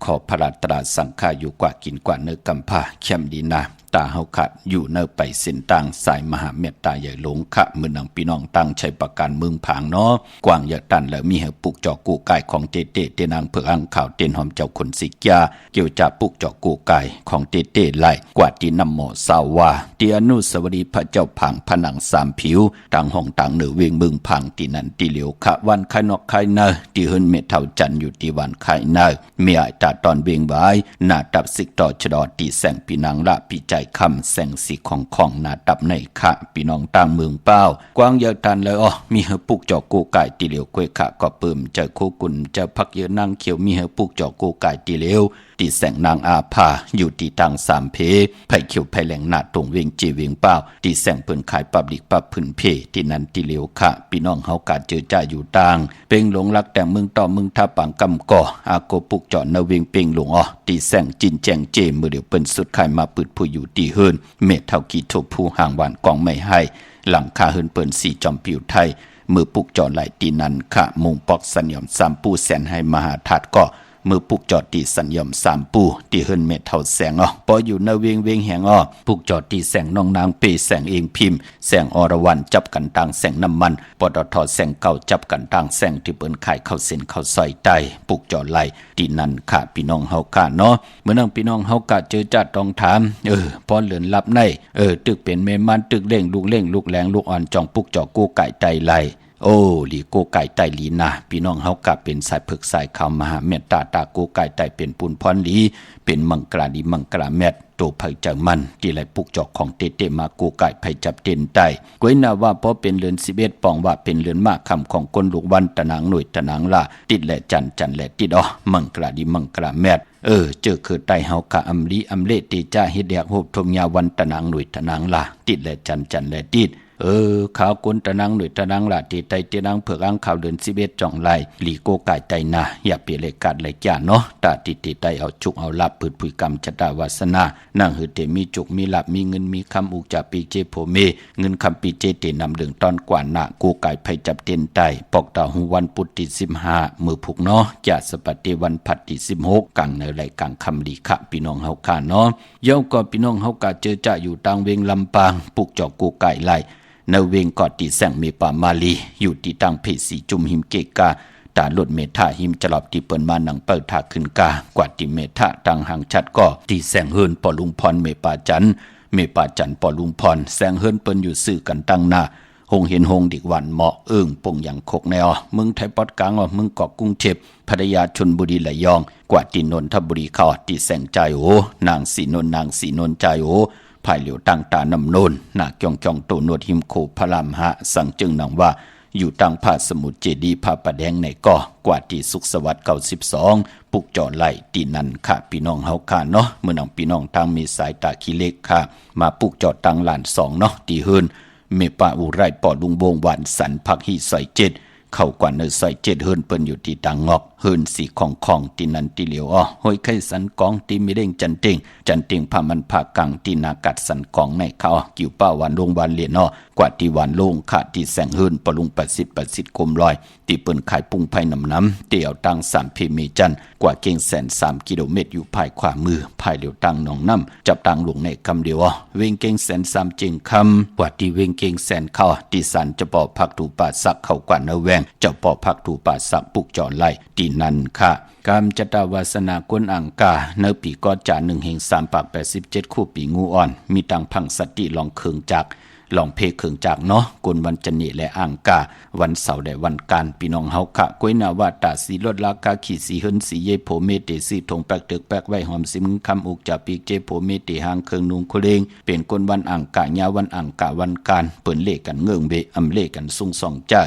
A: ขอพระตราสังฆาอยู่กว่ากินกว่าเนื้อกำพาเข้มดีนะตาเฮาขัดอยู่เนอไปสินต่างสายมหาเมตตาใหญ่หลงขะมือนังพี่น้องตั้งใช้ประกันเมืองผางเนาะกว้างอย่าตันแล้วมีให้ปุกจอกกูไก่ของเตเตเตนางเผือกอังข่าวเตนหอมเจ้าคนสิกยาเกี่ยวจะปุกจอกกูไก่ของเตเตไล่กว่าที่นำหมอสาวาที่อนุสาวรีย์พระเจ้าผางผนังสามผิวต่างห้องต่างเหนือเวียงเมืองผางที่นั่นที่เหลียวขะวันไข่นอกไข่เนอที่เฮินเมเท่าจันอยู่ที่วันไข่เนอเมียตาตอนเวียงบายหน้าตับสิกต่อชดอตีแสงปีนางละปีใจคำแสงสีของหน้าตับในขะพี่น้องต่างเมืองเป้ากวางยาตันเลยมีเฮปุกจอกกูไก่ตีเหลียวกวยขะก็เปิมเจอคู่กุนเจอพักเยอะนางเขียวมีเฮปุกจอกกูไก่ตีเหลียวตีแสงนางอาภาอยู่ตีตังสามเพไผ่เขียวไผ่แหลงหน้าตรงเวียงจีเวียงเป้าตีแสงเปิ่นขายปับลิกปับพื้นเพที่นันตีเหลียวขะพี่น้องเฮากาเจอจ่าอยู่ต่างเป่งหลงรักแต่เมืองต่อเมืองท่าปังกำก่ออาโกปุกจอดนเวียงเป่งหลงตีแสงจินแจงเจมือเดียวเปิ้นสุดขายมาปืดผู้อยู่ตีเฮินเมฆเท่ากีทบผู้ห่างหวานกองไม่ให้หลังคาเฮินเปิ้นสีจอมผิวไทยมือปุกจอดไหลตีนันขะมุงปอกสัญญมสามปูแสนให้มหาธาตุก็มือปุกจอดตีสัญญมสามปูตีเฮินเม็ดเท่าแสงปออยู่ในเวียงแหงปุกจอดตีแสงน้องนางเปแสงเองพิมพ์แสงอรวรรณจับกันต่างแสงน้ำมันปตทแสงเก่าจับกันต่างแสงที่เปิ้นขายเข้าเส้นเข้าซอยใต้ปุกจอดไหลตีนันค่ะพี่น้องเฮากะเนาะเมื่อนังพี่น้องเฮากะเจอจัดต้องถามพอเหลือนลับในตึกเป็นเมมันตึกเล่งลูกแรงลูกอ่อนจองปุกจอกูไก่ไตไหลหลีโกไก่ไตหลีนะพี่น้องเฮากะเป็นสายผึกสายขาวมหาเมตตาตาโกไก่ไตเป็นปุนพรหลีเป็นมังกราดีมังกราแมตโตไผจังมันที่ไหลปุกจอกของเตมาโกไก่ไผจับเต็นไตก้วยนาว่าเพราะเป็นเรือน11ปองว่าเป็นเรือนมากคำของคนลูกวันตะนางหน่วยตะนางละติดและจันและติดมังกราดีมังกราแมตเจอคือไตเฮากะอำลีอำเลติจ้าเฮ็ดแดกโหบทมยาวันตะนางหน่วยตะนางละติดและจันและติดขาวกุนตะนังหรือตะนังละตีไตเตนังเผือกอังข่าวเดิน11จ่องไหลหลีโกไก่ไตนาอย่าเปเลกัดไหลจ่าเนาะตาติไตเอาจุกเอาลับพืชผุยกรรมชะตาวาสนานั่งหือเตมีจุกมีลับมีเงินมีคำอุกจาปีเจโพเมเงินคำปีเจเตนำเดืองตอนกว่าหน้าโกไก่ไผจับเต็นไตปอกตาหูวันปุตติ15มือผูกเนาะจะสปฏิวันผัดที่16กังในไหลกังคำลีขะพี่น้องเฮาค่ะเนาะเย้าก็พี่น้องเฮากะเจอจะอยู่ต่างเวงลำปางปุกจอกโกไก่ไหล ในเวงกอดตีแสงเมปามาลีอยู่ที่ตั้งเพสีจุมหิมเกกาตาลดเมทาหิมจลอบที่เปิ้นมาหนังเปิดทาขึ้นกากว่าที่เมทาตังหางชัดก็ที่แสงเฮิรนปอลุงพรเมปาจันปอลุงพรแสงเฮิรนเปิ้นอยู่ซื่อกันตั้งหน้าหงเห็นหงดิกวันเหมาะปงอย่างคกแนวมึงไทยปอดกลางมึงเกาะกรุงเทพพัทยาชลบุรีระยองกว่าที่นนทบุรีเข้าที่แสงใจโอนางสีนนใจโอภายเหลียวตั้งตานำโนนหน้าจ้องโตนวดหิมโคพระรามหะสั่งจึงนางว่าอยู่ตั้งพระสมุทรเจดีย์พระประแดงในก่อกว่าที่สุขสวัสดิ์92ปุกจอไหลตีนันค่ะพี่น้องเฮาค่ะเนาะเมื่อนำพี่น้องทางมีสายตาขี้เล็กค่ะมาปุกจอดตั้งลาน2เนาะที่เฮินเมปาอุไรปอลุงวงหวานสันพักฮีใส่7เข้ากว่าเนใส่7เฮินเปิ้นอยู่ที่ตังงอกเฮินสีของตีนันตีเหลียวห้อยไข่สันกองตีมีเด้งจันติงพามันภาคกลางตีนากัดสันกองในเขากิ่วป้าวันลงวันเลียนกว่าที่วันลงขาดที่แสงเฮินปลุง80กลมลอยตีเปิ้นขายปุ้งไผ่น้ำเตี่ยวตัง3เพเมจันกว่าเก่งแสน3กิโลเมตรอยู่ภายขวามือภายเหลียวตังหนองน้ำจับตังหลวงในคำเดียวเวงเก่งแสน3เจงคำกว่าที่เวงเก่งแสนเข้าที่สันจะปอพักถูป่าสักเข้ากว่าเนแวงเจ้าปอพักถูป่าสักปุกจอไล่ตีนันค่ะกามจตาวาสนากวนอังกาเนปีก็จ่า1/387คู่ปีงูอ่อนมีตังพังสติลองเคืองจักลองเพเคืองจักเนาะกวนวันจันนิและอังกาวันเสาร์และวันการพี่น้องเฮาค่ะก้วยนาวาตาสีลดลากาขีสีเฮินสีเยโผเมเตสีทงแปกตึกแปกไว้หอมซิมคำอุกจาปีกเจโผเมเตหางเคืองนุงโคเลงเป็นกวนวันอังกายาวันอังกาวันการเปิ้นเลกันเงื่องเบอำเลกันซุงส่องจ้า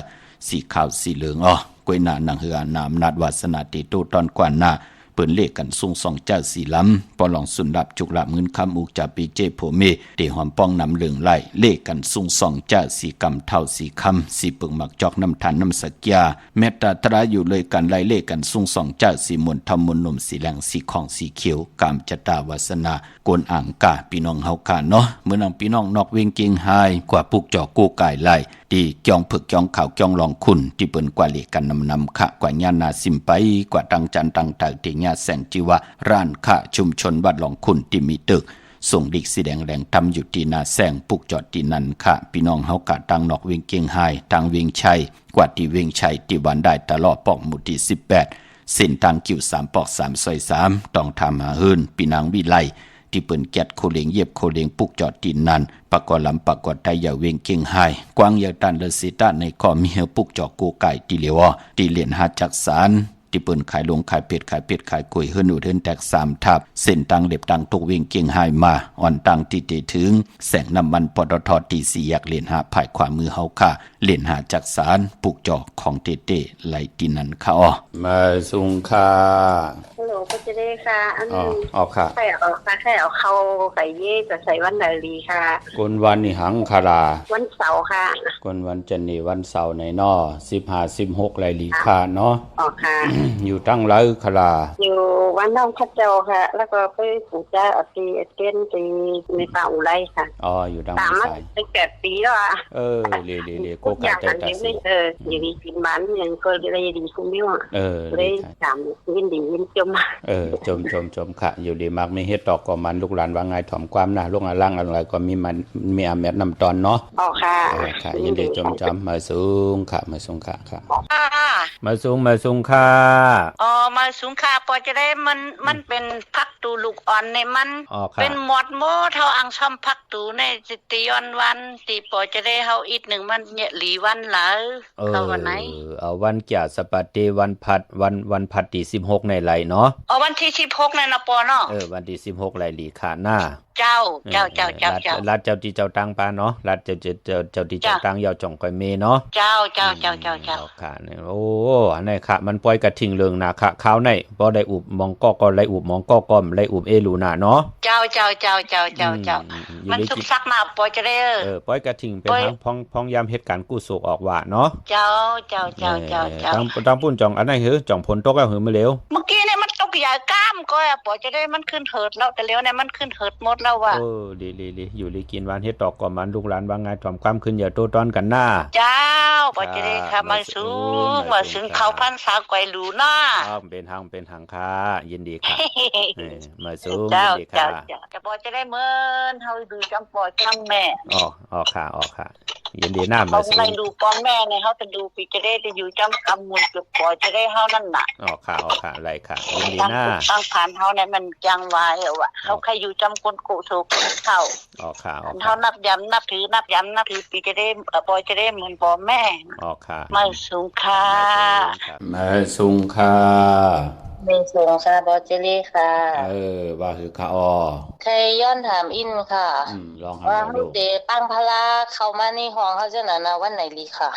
A: สีขาวสีเหลืองกวยหน้าหนังเหือนามนาดวาสนาติโตตอนกว่าหน้าเปิ้นเลขกันซุงสองเจ้าสีล้ำปอลองสุนดับจุกลับเงินคำอุกจาปีเจโผเมเตหอมป้องนำเหลืองไล่เลขกันซุงสองเจ้าสีกำเท่าสีคำสีปึงหมักจอกน้ำทานน้ำสักยาแม้ตาตราอยู่เลยกันไล่เลขกันซุงสองเจ้าสีมนทำมนนมสีแหลงสีของสีเขียวกามจตาวาสนากวนอ่างกาพี่น้องเฮาค่ะเนาะเมื่อนำพี่น้องนอกเวงเกียงไฮกว่าปุกจอกูกายไล่ตีจ้องผึกจ้องข่าวจ้องลองคุณที่เปิ้นกว่าเลกันนำค่ะกว่าญานาสิมไปกว่าตังจันตังตาเตียญาแสงจิวะร้านค่ะชุมชนวัดลองคุณที่มีตึกส่งดิกสีแดงแรงทำอยู่ที่นาแสงปุกจอดที่นั่นค่ะพี่น้องเฮากะตังนอกเวียงเกียงไฮตังเวียงชัยกว่าที่เวียงชัยที่วันได้ตลอดปอกหมู่ที่18เส้นทางกิ่ว3ปอก3ซอย3ต้องทำหาเฮินพี่นางวิไลที่เปิ้นแกดโคเลงเย็บโคเลงปุกจอดตีนนันปากกอลำปากกอไทยอย่าเวงเก่งไฮกวางอย่าตันเลสิตาในข้อมีเฮปุกจอกูไก่ตีเหลียวตีเหรียญหาจักสารที่เปิ้นขายลงขายเป็ดขายกล้วยเฮิรนอุดเฮิรนแตก3ทับเส้นตังเล็บตังตกเวงเก่งไฮมาอ่อนตังที่เตถึงแสงน้ำมันปตทที่4แยกเหรียญหาภายขวามือเฮาค่ะเหรียญหาจักสารปุกจอของเตไหลตีนันค่ะมาสุงค่ะ
E: ฮัลโหลก็จะได้ค่ะอันนี้
A: ค่ะ
E: ใครเอาเข้าใส่เย่จะใส่วันไหนดีค่ะ
A: กวนวันนี่หังคารา
E: วันเสาร์ค่ะ
A: กวนวันจันนี่วันเสาร์ใน15-16ไรลีค่ะเนาะ
E: ค่ะ
A: อยู่ตั้งไรคารา
E: อยู่วันน้องพระเจ้าค่ะแล้วก็ไปปู่เจ้าตีเต้นตีในป่าอุไรค่ะ
A: อยู่ตั้ง
E: สายตั้ง8 ปีแล้ว
A: เลโกกาใจตัดสิ
E: อยู่ดีกินบ้านยังก็เลยดีคุ้มมิ้วเลยถามยินดียินจม
A: จมค่ะอยู่ดีมากไม่เฮ็ดตอกก็มันลูกหลานว่าไงถ่อมความน่ะลูกล่างอะไรก็มีอาแมดนำตอนเนาะค่ะยินดีจมมาสูงค่ะมาสูงค่ะมาสูงค่ะ
E: มาสูงค่ะพอจะได้มันเป็นพักตูลูกอ่อนในมันเป็นหมดโมเท่าอังช่อมพักตูในสิติยอนวันตีพอจะได้เฮาอีก1มันเนี่ยหลีวันหลาเข้าวันไหน
A: เอาวันเกียรติสปัตติวันพัดวันพัดที่16ในไหลเนาะ
E: วันที่16นั่นน่ะปอเนาะ
A: วันที่16ไหลหลีขาหน้า
E: เจ้า
A: รัดเจ้าที่เจ้าตังปาเนาะรัดเจ้าที่เจ้าตังยาวจ่องก้อยเมเนาะ
E: เจ้า
A: ค่ะโอ้อันไหนค่ะมันปล่อยกระทิงเรืองนะค่ะข้าวในบ่ได้อุบมองก็ไล่อุบมองก็ไล่อุบเอลูน่ะเนาะ
E: เจ้ามันสุกซักมาปล่อยจะได้
A: ปล่อยกระทิงเป็นทางพองยามเหตุการณ์กู้โศกออกว่าเนาะ
E: เจ้า
A: ตังปุ้นจ่องอันไหนหือจ่องผลตกแล้วหือมื้อเร็ว
E: เมื่อกี้เนี่ยมันตกใหญ่ก้ามก็ปล่อยจะได้มันขึ้นเถิดแล้วแต่แล้วเนี่ยมันขึ้นเถิดหมดแล้วว่ะ
A: ดีอยู่ลีกินหวานเฮ็ดตอกก็มันลูกหลานว่าไงถ่อมความขึ้นอย่าโตตอนกันหน้า
E: เจ้าปล่อยจะได้ค่ะมาสูงเขาพันษาไกวหลูน่า
A: เป็นหางค่ะยินดีค่ะมาสูง
E: ยินดีค่ะจะปล่อยจะได้เหมือนเฮาดูจำปล่อยจำแม่
A: ออกค่ะ ยินดีหน้ามาสูง
E: เขาไม่ดูป้อแม่เนี่ยเขาจะดูปีจะได้จะอยู่จำกำมูลจุดปล่อยจะได้เฮานั่นน่ะ
A: ค่ะอะไรค่ะยินดีหน้า
E: ตั้งผ่านเฮาเนี่ยมันจังไว้เขาใครอยู่จำคนโกโซเข้า
A: ค่ะ
E: เฮานับย้ำนับถือปีจะได้ปล่อยจะได้เหมือนพ่อแม่
A: ค่ะ
E: มาสูงค่ะ
A: มาสูงค่ะ
E: ไม่สูงค่ะบอเจลี่ค่ะ
A: ว่าคือค่ะ
E: ใครย้อนถามอินค่ะ
A: ลอง
E: ว่าลูกเดปังพลาเข้ามาในห้องเขาจะนะวันไหนลีค่ะ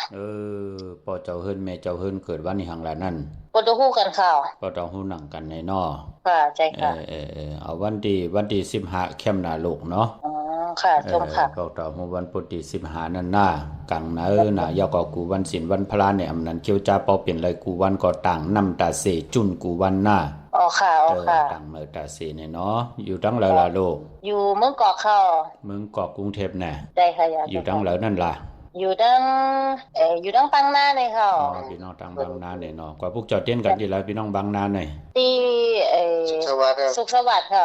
A: ปอเจ้าเฮิรนแม่เจ้าเฮิรนเกิดวันนี้หังละนั่น
E: ปอต้องฮู้กันค่ะ
A: ปอต้องฮู้หนังกันในนอ
E: ค่ะใจค่ะ
A: เอาวันที่15เข้มหน้าลูกเนาะ
E: ค่ะจมค่ะ
A: ก็ต่อวันพุธที่15นั่นน่ะกังน่ะยาวก็กูวันศีลวันพระเนี่ยอำนั้นเกี่ยวจ้าเปาเปลี่ยนเลยกูวันก็ต่างนำตาเสจุนกูวันน่ะ
E: ค่ะ
A: ต่างตาเสเนี่ยเนาะอยู่ตั้งแล้วล่ะลูก
E: อยู่เมืองเกาะค่ะ
A: เมืองเกาะกรุงเทพแน่
E: ได้ค่ะ
A: อยู่ตั้งแล้วนั่นล่ะ
E: อยู่ตั้งบางนาเลยค่ะ
A: พี่น้องตั้งบางนาเนี่ยเนาะกว่าพวกเจ้าเต้นกันดีแล้วพี่น้องบางนาหน่อย
E: ที่สุขสวัสดิ์ค่ะ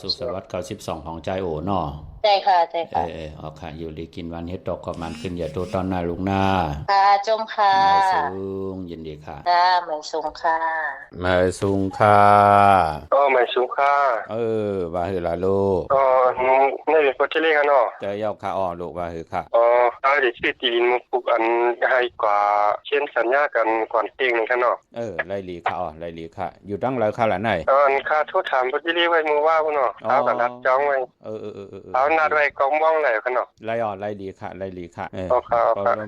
A: สุขสวัสดิ์92ของใจโอเนาะ
E: ใช่ค่ะ
A: ค่ะอยู่ดีกินวันเฮ็ดดอกกับมันขึ้นอย่าโตตอนหน้าลูกหน้า
E: ค่ะจมค่ะ
A: มาสูงยินดีค่ะ
E: มาสูงค่ะ
A: มาสูงค่ะ
B: มาสูงค่ะ
A: ว่าคือล่ะลูก
B: นี่เป็นคนที่เรียกกันเนาะ
A: จะยาวค่ะลูกว่าคือค่ะ
B: เดี๋ยวชื่อตีนมุกอันให้กว่าเช่นสัญญากันก่อนเตียงนึงค่ะเนาะ
A: ไล่ลีค่ะไล่ลีค่ะอยู่ตั้งแล้วค่ะล่ะไหน
B: ค่าโทษถามคนที่เรียกไว้มือว่าพุ่นเนาะเอากับนัดจองไว้เอานัดไว้กองมองแล้วค่ะเนาะ
A: ไล่ดีค่ะไล่ลีค่ะ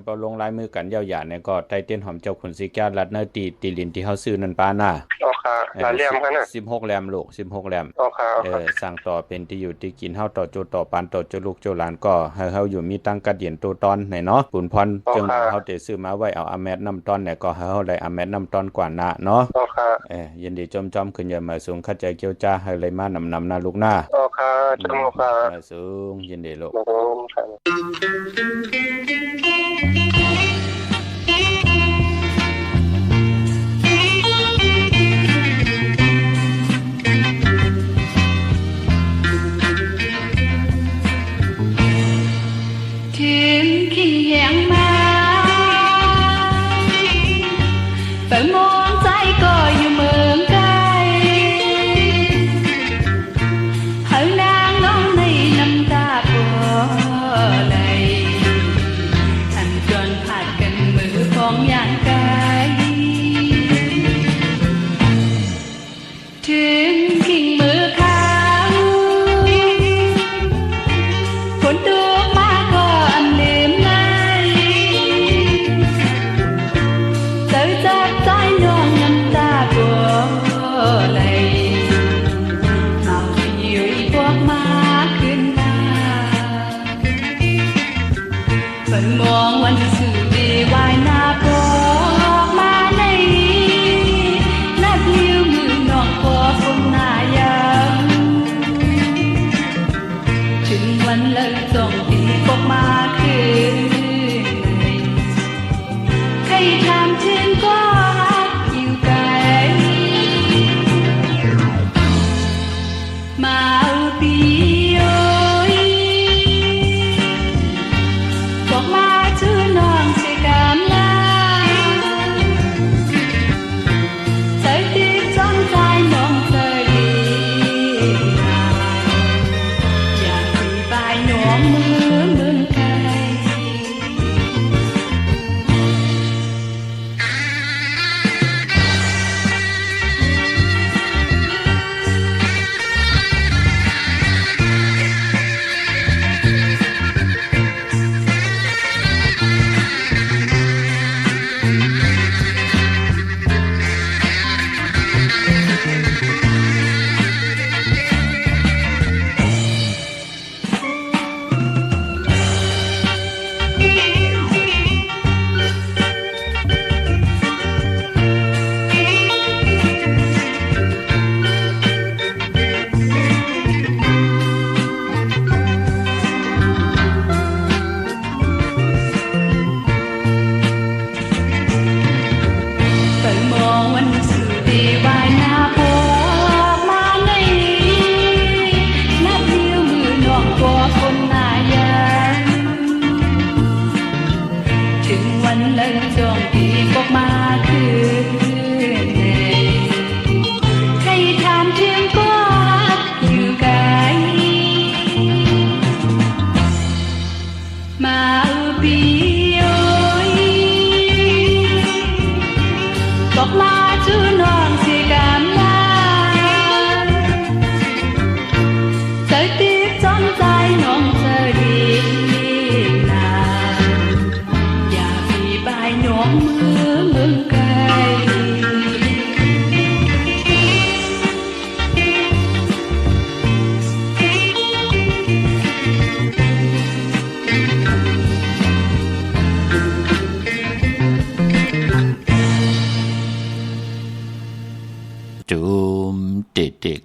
A: พอลงลายมือกันยาวหยาเนี่ยก็ไตเต้นหอมเจ้าขุนสิแก้วรัดเนตีลินที่เฮาซื้อนั่นป้าน่ะ
B: หลายแหลมค่ะน่ะ
A: 16แหลมลูก16แหลมสั่งต่อเป็นที่อยู่ที่กินเฮาต่อโจต่อปานต่อโจลูกโจหลานก็ให้เฮาอยู่มีตั้งกัดเย็นตัวตอนไหนเนาะปุนพรจึงเฮาได้ซื้อมาไว้เอาอาแมดน้ำตอนเนี่ยก็ให้เฮาได้อาแมดน้ำตอนกว่าน่ะเนาะยินดีจอมขึ้นอย่ามาสูงเข้าใจเกี่ยวจ้าให้เลยมานำนะลูกหน้า
B: จมค่ะ
A: มาสูงยินดีลูก
E: ค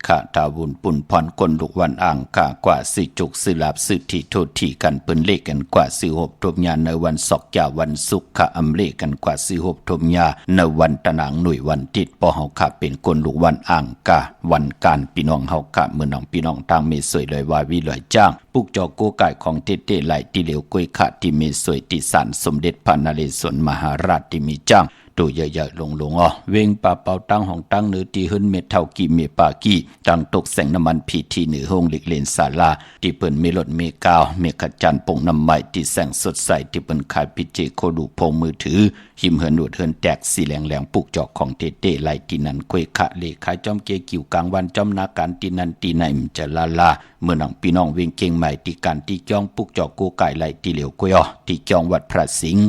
A: ขะตาวุนปุ่นพรคนลูกวันอ่างกากว่าสิจุกสิลาบสิที่โทษที่กันเปิ้นเลขกันกว่าสิหบทบญาในวันศกยาวันศุกร์ค่ะอำเลกันกว่าสิหบทบญาในวันตะนางหน่วยวันติดปอเฮาค่ะเป็นคนลูกวันอ่างกาวันการพี่น้องเฮาค่ะเมื่อน้องพี่น้องทางเมสวยเลยว่าวิลอยจ้างปุกจอโกไก่ของเตไหลที่เหลวกล้วยค่ะที่เมสวยที่ศาลสมเด็จพระนเรศวรมหาราชที่มีจ้างตัวใหญ่ๆลงเวงป่าเป่าตั้งห้องตั้งเนื้อที่หึนเม็ดเท่ากี่เมปากี้ตั้งตกแสงน้ำมันพีทีเหนือห้องเหล็กเลนศาลาที่เปิ้นเมลดเมกาวเมขจันปงน้ำใหม่ที่แสงสดใสที่เปิ้นขายพิเจโคดูพงมือถือหิมเหินหนวดเหินแตกสีแหลงปุกจอกของเตไหลที่นั้นกวยขะเลขายจอมเกกิวกลางวันจอมนาการที่นั้นที่ไหนมันจะลาเมื่อน้องพี่น้องเวงเก่งใหม่ที่การที่จ้องปุกจอกโกไก่ไหลที่เหลวกวยที่จ้องวัดพระสิงห์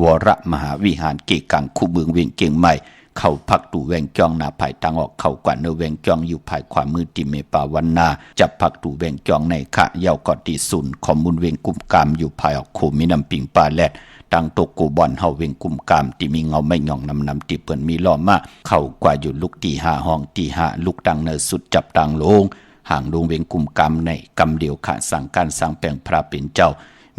A: วรมหาวิหารเกกังคู่เมืองเวียงเกียงใหม่เข้าพักตู่แวงจองนาภายทางออกเข้ากว่าเนแวงจองอยู่ภายขวามือติเมปาวันนาจับพักตู่แวงจองในขะเยาวกอตีศูนย์ข้อมูลเวงกุมกามอยู่ภายออกโคมีน้ำปิงปลาแลดตังตกกูบอนเฮาเวงกุมกามที่มีเงาไม่หย่องนำที่เปิ้นมีล้อมาเข้ากว่าอยู่ลูกตี5ห้องตี5ลูกดังเนสุดจับตังลงห่างลงเวงกุมกามในกำเดียวขะสั่งการสร้างแปลงพระเป็นเจ้า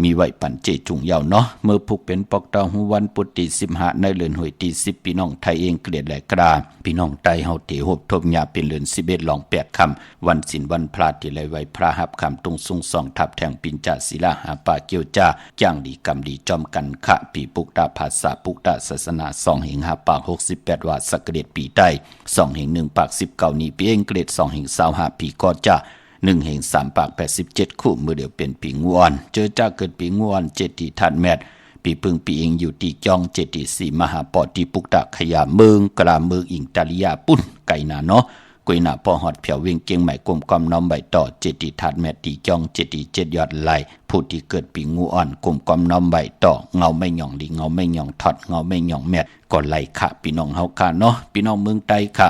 A: มีไว้ปันเจจุงยาวเนาะเมื่อพุกเป็นปอกตองหูวันปุตติ15ในเลือนหวยตี10พี่น้องไทยเองเกลียดแหลกราพี่น้องไตเฮาเตหบทบญาเป็นเลือน11ลอง8คำวันศีลวันพระที่ไหลไว้พระหับคำตรงสุง2ทับแทงปิญจศิลาหาปาเกียวจ้าจ้างดีกรรมดีจอมกันขะปีปุกตาภาษาปุกตาศาสนา2แห่ง5ปาก68ว่าสักเกตปีใต้2แห่ง1ปาก19นี้ปีเองเกลียด2แห่ง25ปีก็จ้า1แห่ง3ปาก87คู่มือเดียวเป็นปีงูอ่อนเจอจ้าเกิดปีงูอ่อนเจติทัดแมดปีพึ่งปีเองอยู่ตีจองเจติ4มหาปอตีปุกตะขยาเมืองกลาเมืองอิงตาลิยาปุ่นไก่นาเนาะกุยหน้าพอหอดเผียวเวียงเกียงใหม่กลมกอมน้อมใบต่อเจติทัดแมดตีจองเจติ7ยอดไหลผู้ที่เกิดปีงูอ่อนกลมกอมน้อมใบต่อเงาไม่หย่องดีเงาไม่หย่องทอดเงาไม่หย่องแมดก่อนไหลค่ะพี่น้องเฮาค่ะเนาะพี่น้องเมืองใต้ค่ะ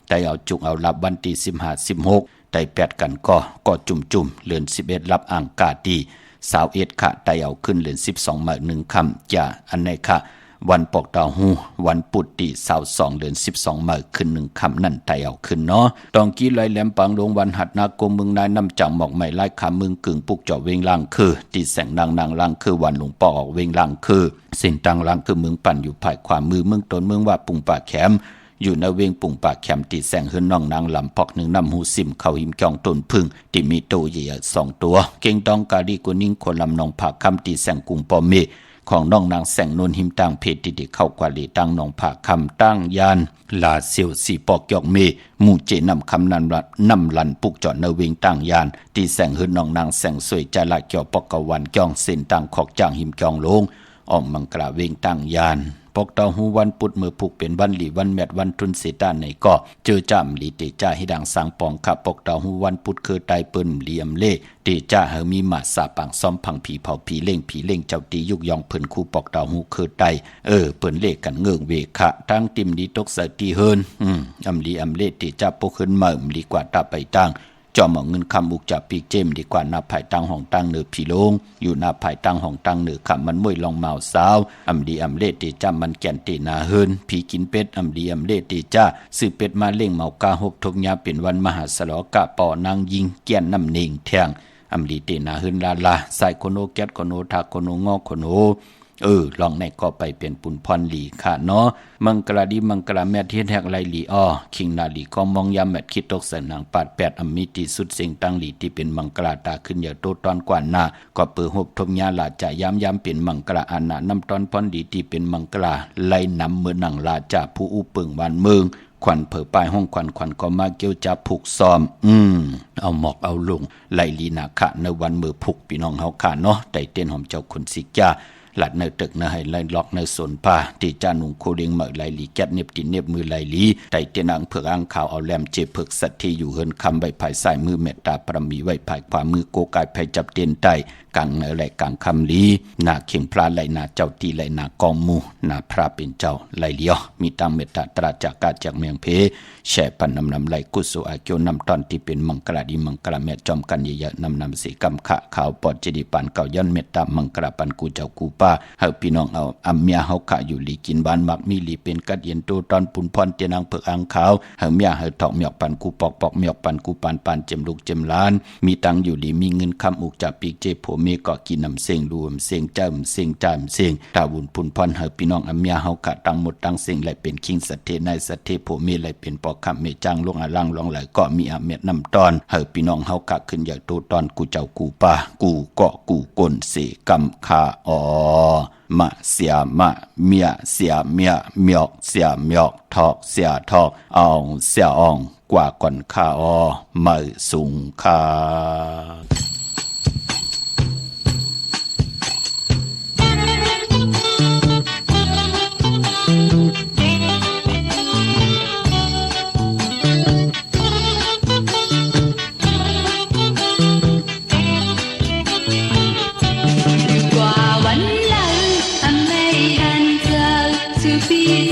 A: ได้เอาจุกเอารับวันที่15 16ได้8กันก็จุ่มเลือน11รับอ่างกาดี21ค่ะได้เอาขึ้นเลือน12มา1คำจะอันไหนค่ะวันปอกดาวหูวันปุตติ22เดือน12มาขึ้น1คำนั่นได้เอาขึ้นเนาะตองกี้ลอยแหลมปังลงวันหัดนากรมเมืองนายน้ำจังหมอกใหม่ไล่ขาเมืองกึ่งปุกเจาะเวงลังคือตีแสงนางลังคือวันหลวงปอกออกเวงลังคือสิ่งตังลังคือเมืองปั่นอยู่ภายขวามือเมืองตนเมืองว่าปุงป่าแขมอยู่ในเวงปุ่งปากแคมตีแสงเฮือนน้องนางลำพอก1น้ำหูซิมเข้าหิมจองต้นพึ่งที่มีโตใหญ่2ตัวเก่งตองกาลีกุนิ่งคนลำนองผาคำตีแสงกุงปอเมของน้องนางแสงนนหิมตังเพชรที่เข้ากว่าลีตั้งนองผาคำตั้งยานลาเซียวสีปอกยอกเมหมู่เจนำคำนำลันปุกจอดในเวงตั้งยานตีแสงเฮือนน้องนางแสงสวยใจละเกี่ยวปอกกวันจองเส้นตั้งขอกจางหิมจองลงออกมังกราเวงตั้งยานปอกเตาหูวันปุดมือผูกเป็นวันหลีวันแมดวันทุนเสตาในก็เจอจำหลีเตจ่าให้ดังสังปองขับปอกเตาหูวันปุดคือไตเปิ้นเหลี่ยมเล่เตจ่าเฮมีมาสาปังซ้อมพังผีเผาผีเล่งเจ้าตียุกยองเพิ่นคู่ปอกเตาหูคือไตเปิ้นเล่กันเงื่องเวคะทั้งติมดีตกใส่ตีเฮินอำลีอำเล่เตจ่าปกขึ้นมาลีกว่าตาไปตั้งจอมเอาเงินคำอุกจับปีเจมดีกว่าหน้าภายตั้งห้องตั้งเนือผีลงอยู่หน้าภายตั้งห้องตั้งเนือคำมันมวยลองเมาสาวอำดีอำเล่ตีจ้ามันแก่นตีนาเฮินผีกินเป็ดอำดีอำเล่ตีจ้าซื้อเป็ดมาเล่งเมากาหบทบยาเป็นวันมหาสลอกะปอนางยิงแก่นน้ำเน่งแทงอำดีตีนาเฮินลาใส่โคโนแก๊สโคโนทาโคโนงอโคโนลองในก็ไปเป็นปุนพรหลีค่ะเนาะมังกราดีมังกราแมทเทียนแหกไหลหลีคิงนาลีก็มองยามแมทคิดตกใส่นางปาด8อมิติสุดเสียงตั้งหลีที่เป็นมังกราตาขึ้นอย่าโตตอนกว่าหน้าก็เปิดหบทมยาลาจะย้ำเป็นมังกราอานะน้ำตอนพรหลีที่เป็นมังกราไล่นำเมื่อนังลาจะผู้อุปึงบ้านเมืองขวัญเผอป้ายห้องขวัญก็มาเกี่ยวจับผูกซ้อมเอาหมอกเอาลงไล่ลีนาคะในวันมือผูกพี่น้องเฮาค่ะเนาะไต่เต้นหอมเจ้าคนสิจ้าหลัดในตึกในให้ไล่ล็อกในสวนป่าที่จานุงโคเรียงเหมยไหลลีแก๊ดเน็บตินเน็บมือไหลลีไต่เตียนอังเผือกอังข่าวเอาแหลมเจ็บเผือกสัตว์ที่อยู่เฮินคำใบภายสายมือเมตตาปรมีไว้ภายขวามือโกกายภายจับเตียนไต กังไหลกังคำลีนาเข่งพระไหลนาเจ้าตีไหลนากองมูนาพระเป็นเจ้าไหลเลียวมีตังเมตตาตราจากกาจากเมืองเพแช่ปันนำไหลกุศลอาเกียวนำตอนที่เป็นมังกรดีมังกรแม่จอมกันเยอะนำสีกำขะขาวปอดเจดีปันเก่าย้อนเมตตามังกรปันกูเจ้ากูป้าเฮาพี่น้องเอาอัมเมียเฮาขะอยู่ลีกินบ้านมักมีลีเป็นกัดเย็นตูตอนปุ่นพรเตียนางเผือกอังขาวเฮาเมียเฮาถอกเมียกปันกูปอกเมียกปันกูปันเจมลูกเจมล้านมีตังอยู่ลีมีเงินคำอุกจากปีกเจผัวเมียก็กินนำเสียงรวมเสียงจ้ำเสียงจามเสียงตาบุญปุ่นพรเฮาพี่น้องอัมเมียเฮาขะตังหมดตังเสียงไหลเป็นคิงสัตเทในสัตเทผัวเมียไหลเป็นปอกคำเมจังลงอาลังลองไหลก็มีอาเม็ดน้ำตอนเฮาพี่น้องเฮากะขึ้นอย่างตูตอนกูเจ้ากูป่ากูเกาะกูกลเสกำคาอมะเสียมะเมียเสียเมียเมียกเสียเมียกทอกเสียทอกอ่องเสียอ่องกว่าก่อนคาอมือสูงคา
F: ปี